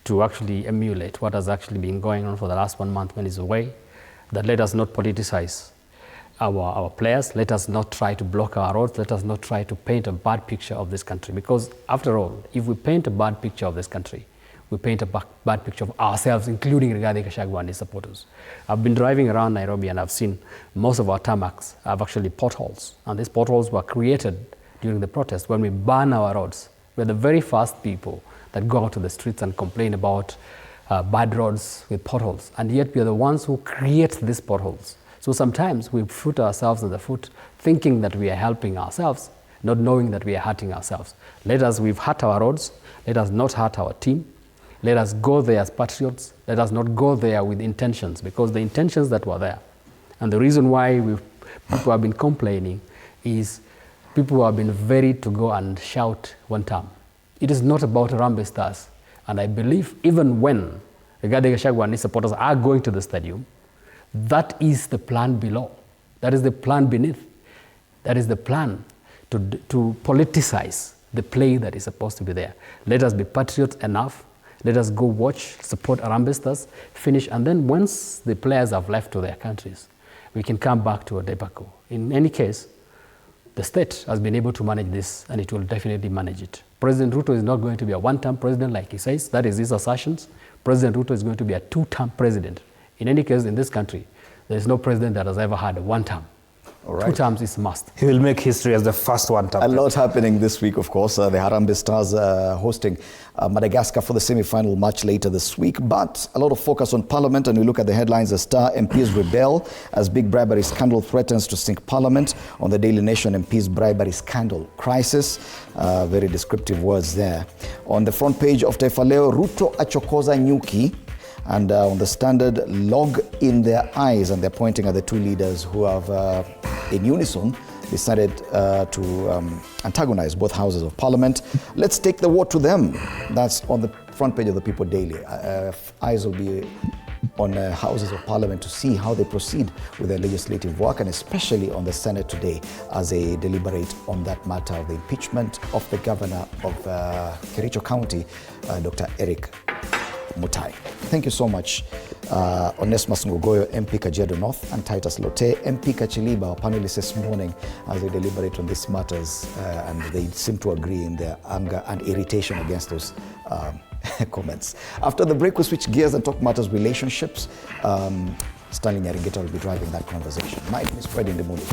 to actually emulate what has actually been going on for the last 1 month when he's away, that let us not politicize our players, let us not try to block our roads, let us not try to paint a bad picture of this country, because after all, if we paint a bad picture of this country, we paint a bad picture of ourselves, including Rigathi Gachagua and his supporters. I've been driving around Nairobi and I've seen most of our tarmacs have actually potholes, and these potholes were created during the protest when we ban our roads. We're the very first people that go out to the streets and complain about bad roads with potholes, and yet we are the ones who create these potholes. So sometimes we shoot ourselves in the foot thinking that we are helping ourselves, not knowing that we are hurting ourselves. We've hurt our roads, let us not hurt our team. Let us go there as patriots. Let us not go there with intentions, because the intentions that were there, and the reason why people have been complaining is people have been ready to go and shout one time. It is not about Harambee Stars. And I believe even when Rigathi Gachagua and his supporters are going to the stadium, that is the plan below. That is the plan beneath. That is the plan to politicize the play that is supposed to be there. Let us be patriots enough. Let us go watch, support Arambistas, finish, and then once the players have left to their countries, we can come back to a debacle. In any case, the state has been able to manage this, and it will definitely manage it. President Ruto is not going to be a one-term president like he says. That is his assertions. President Ruto is going to be a two-term president. In any case, in this country, there is no president that has ever had a one-term. All right. 2 terms is must. He will make history as the first one-term. A lot happening this week, of course. The Harambee Stars hosting Madagascar for the semi-final match later this week. But a lot of focus on Parliament, and we look at the headlines. The Star: MPs rebel as big bribery scandal threatens to sink Parliament. On the Daily Nation, MPs bribery scandal crisis. Very descriptive words there. On the front page of Taifa Leo, Ruto achokoza nyuki. And on the Standard, log in their eyes, and they're pointing at the two leaders who have, in unison, decided to antagonize both houses of Parliament. Let's take the war to them. That's on the front page of the People Daily. Eyes will be on houses of Parliament to see how they proceed with their legislative work, and especially on the Senate today as they deliberate on that matter of the impeachment of the governor of Kericho County, Dr. Eric Mutai. Thank you so much, Onesmus Ngogoyo, MP Kajiado North, and Titus Lote, MP Kachiliba, our panelists this morning, as they deliberate on these matters, and they seem to agree in their anger and irritation against those comments. After the break, we switch gears and talk matters relationships. Stanley Nyaringeta will be driving that conversation. My name is Fred in the morning.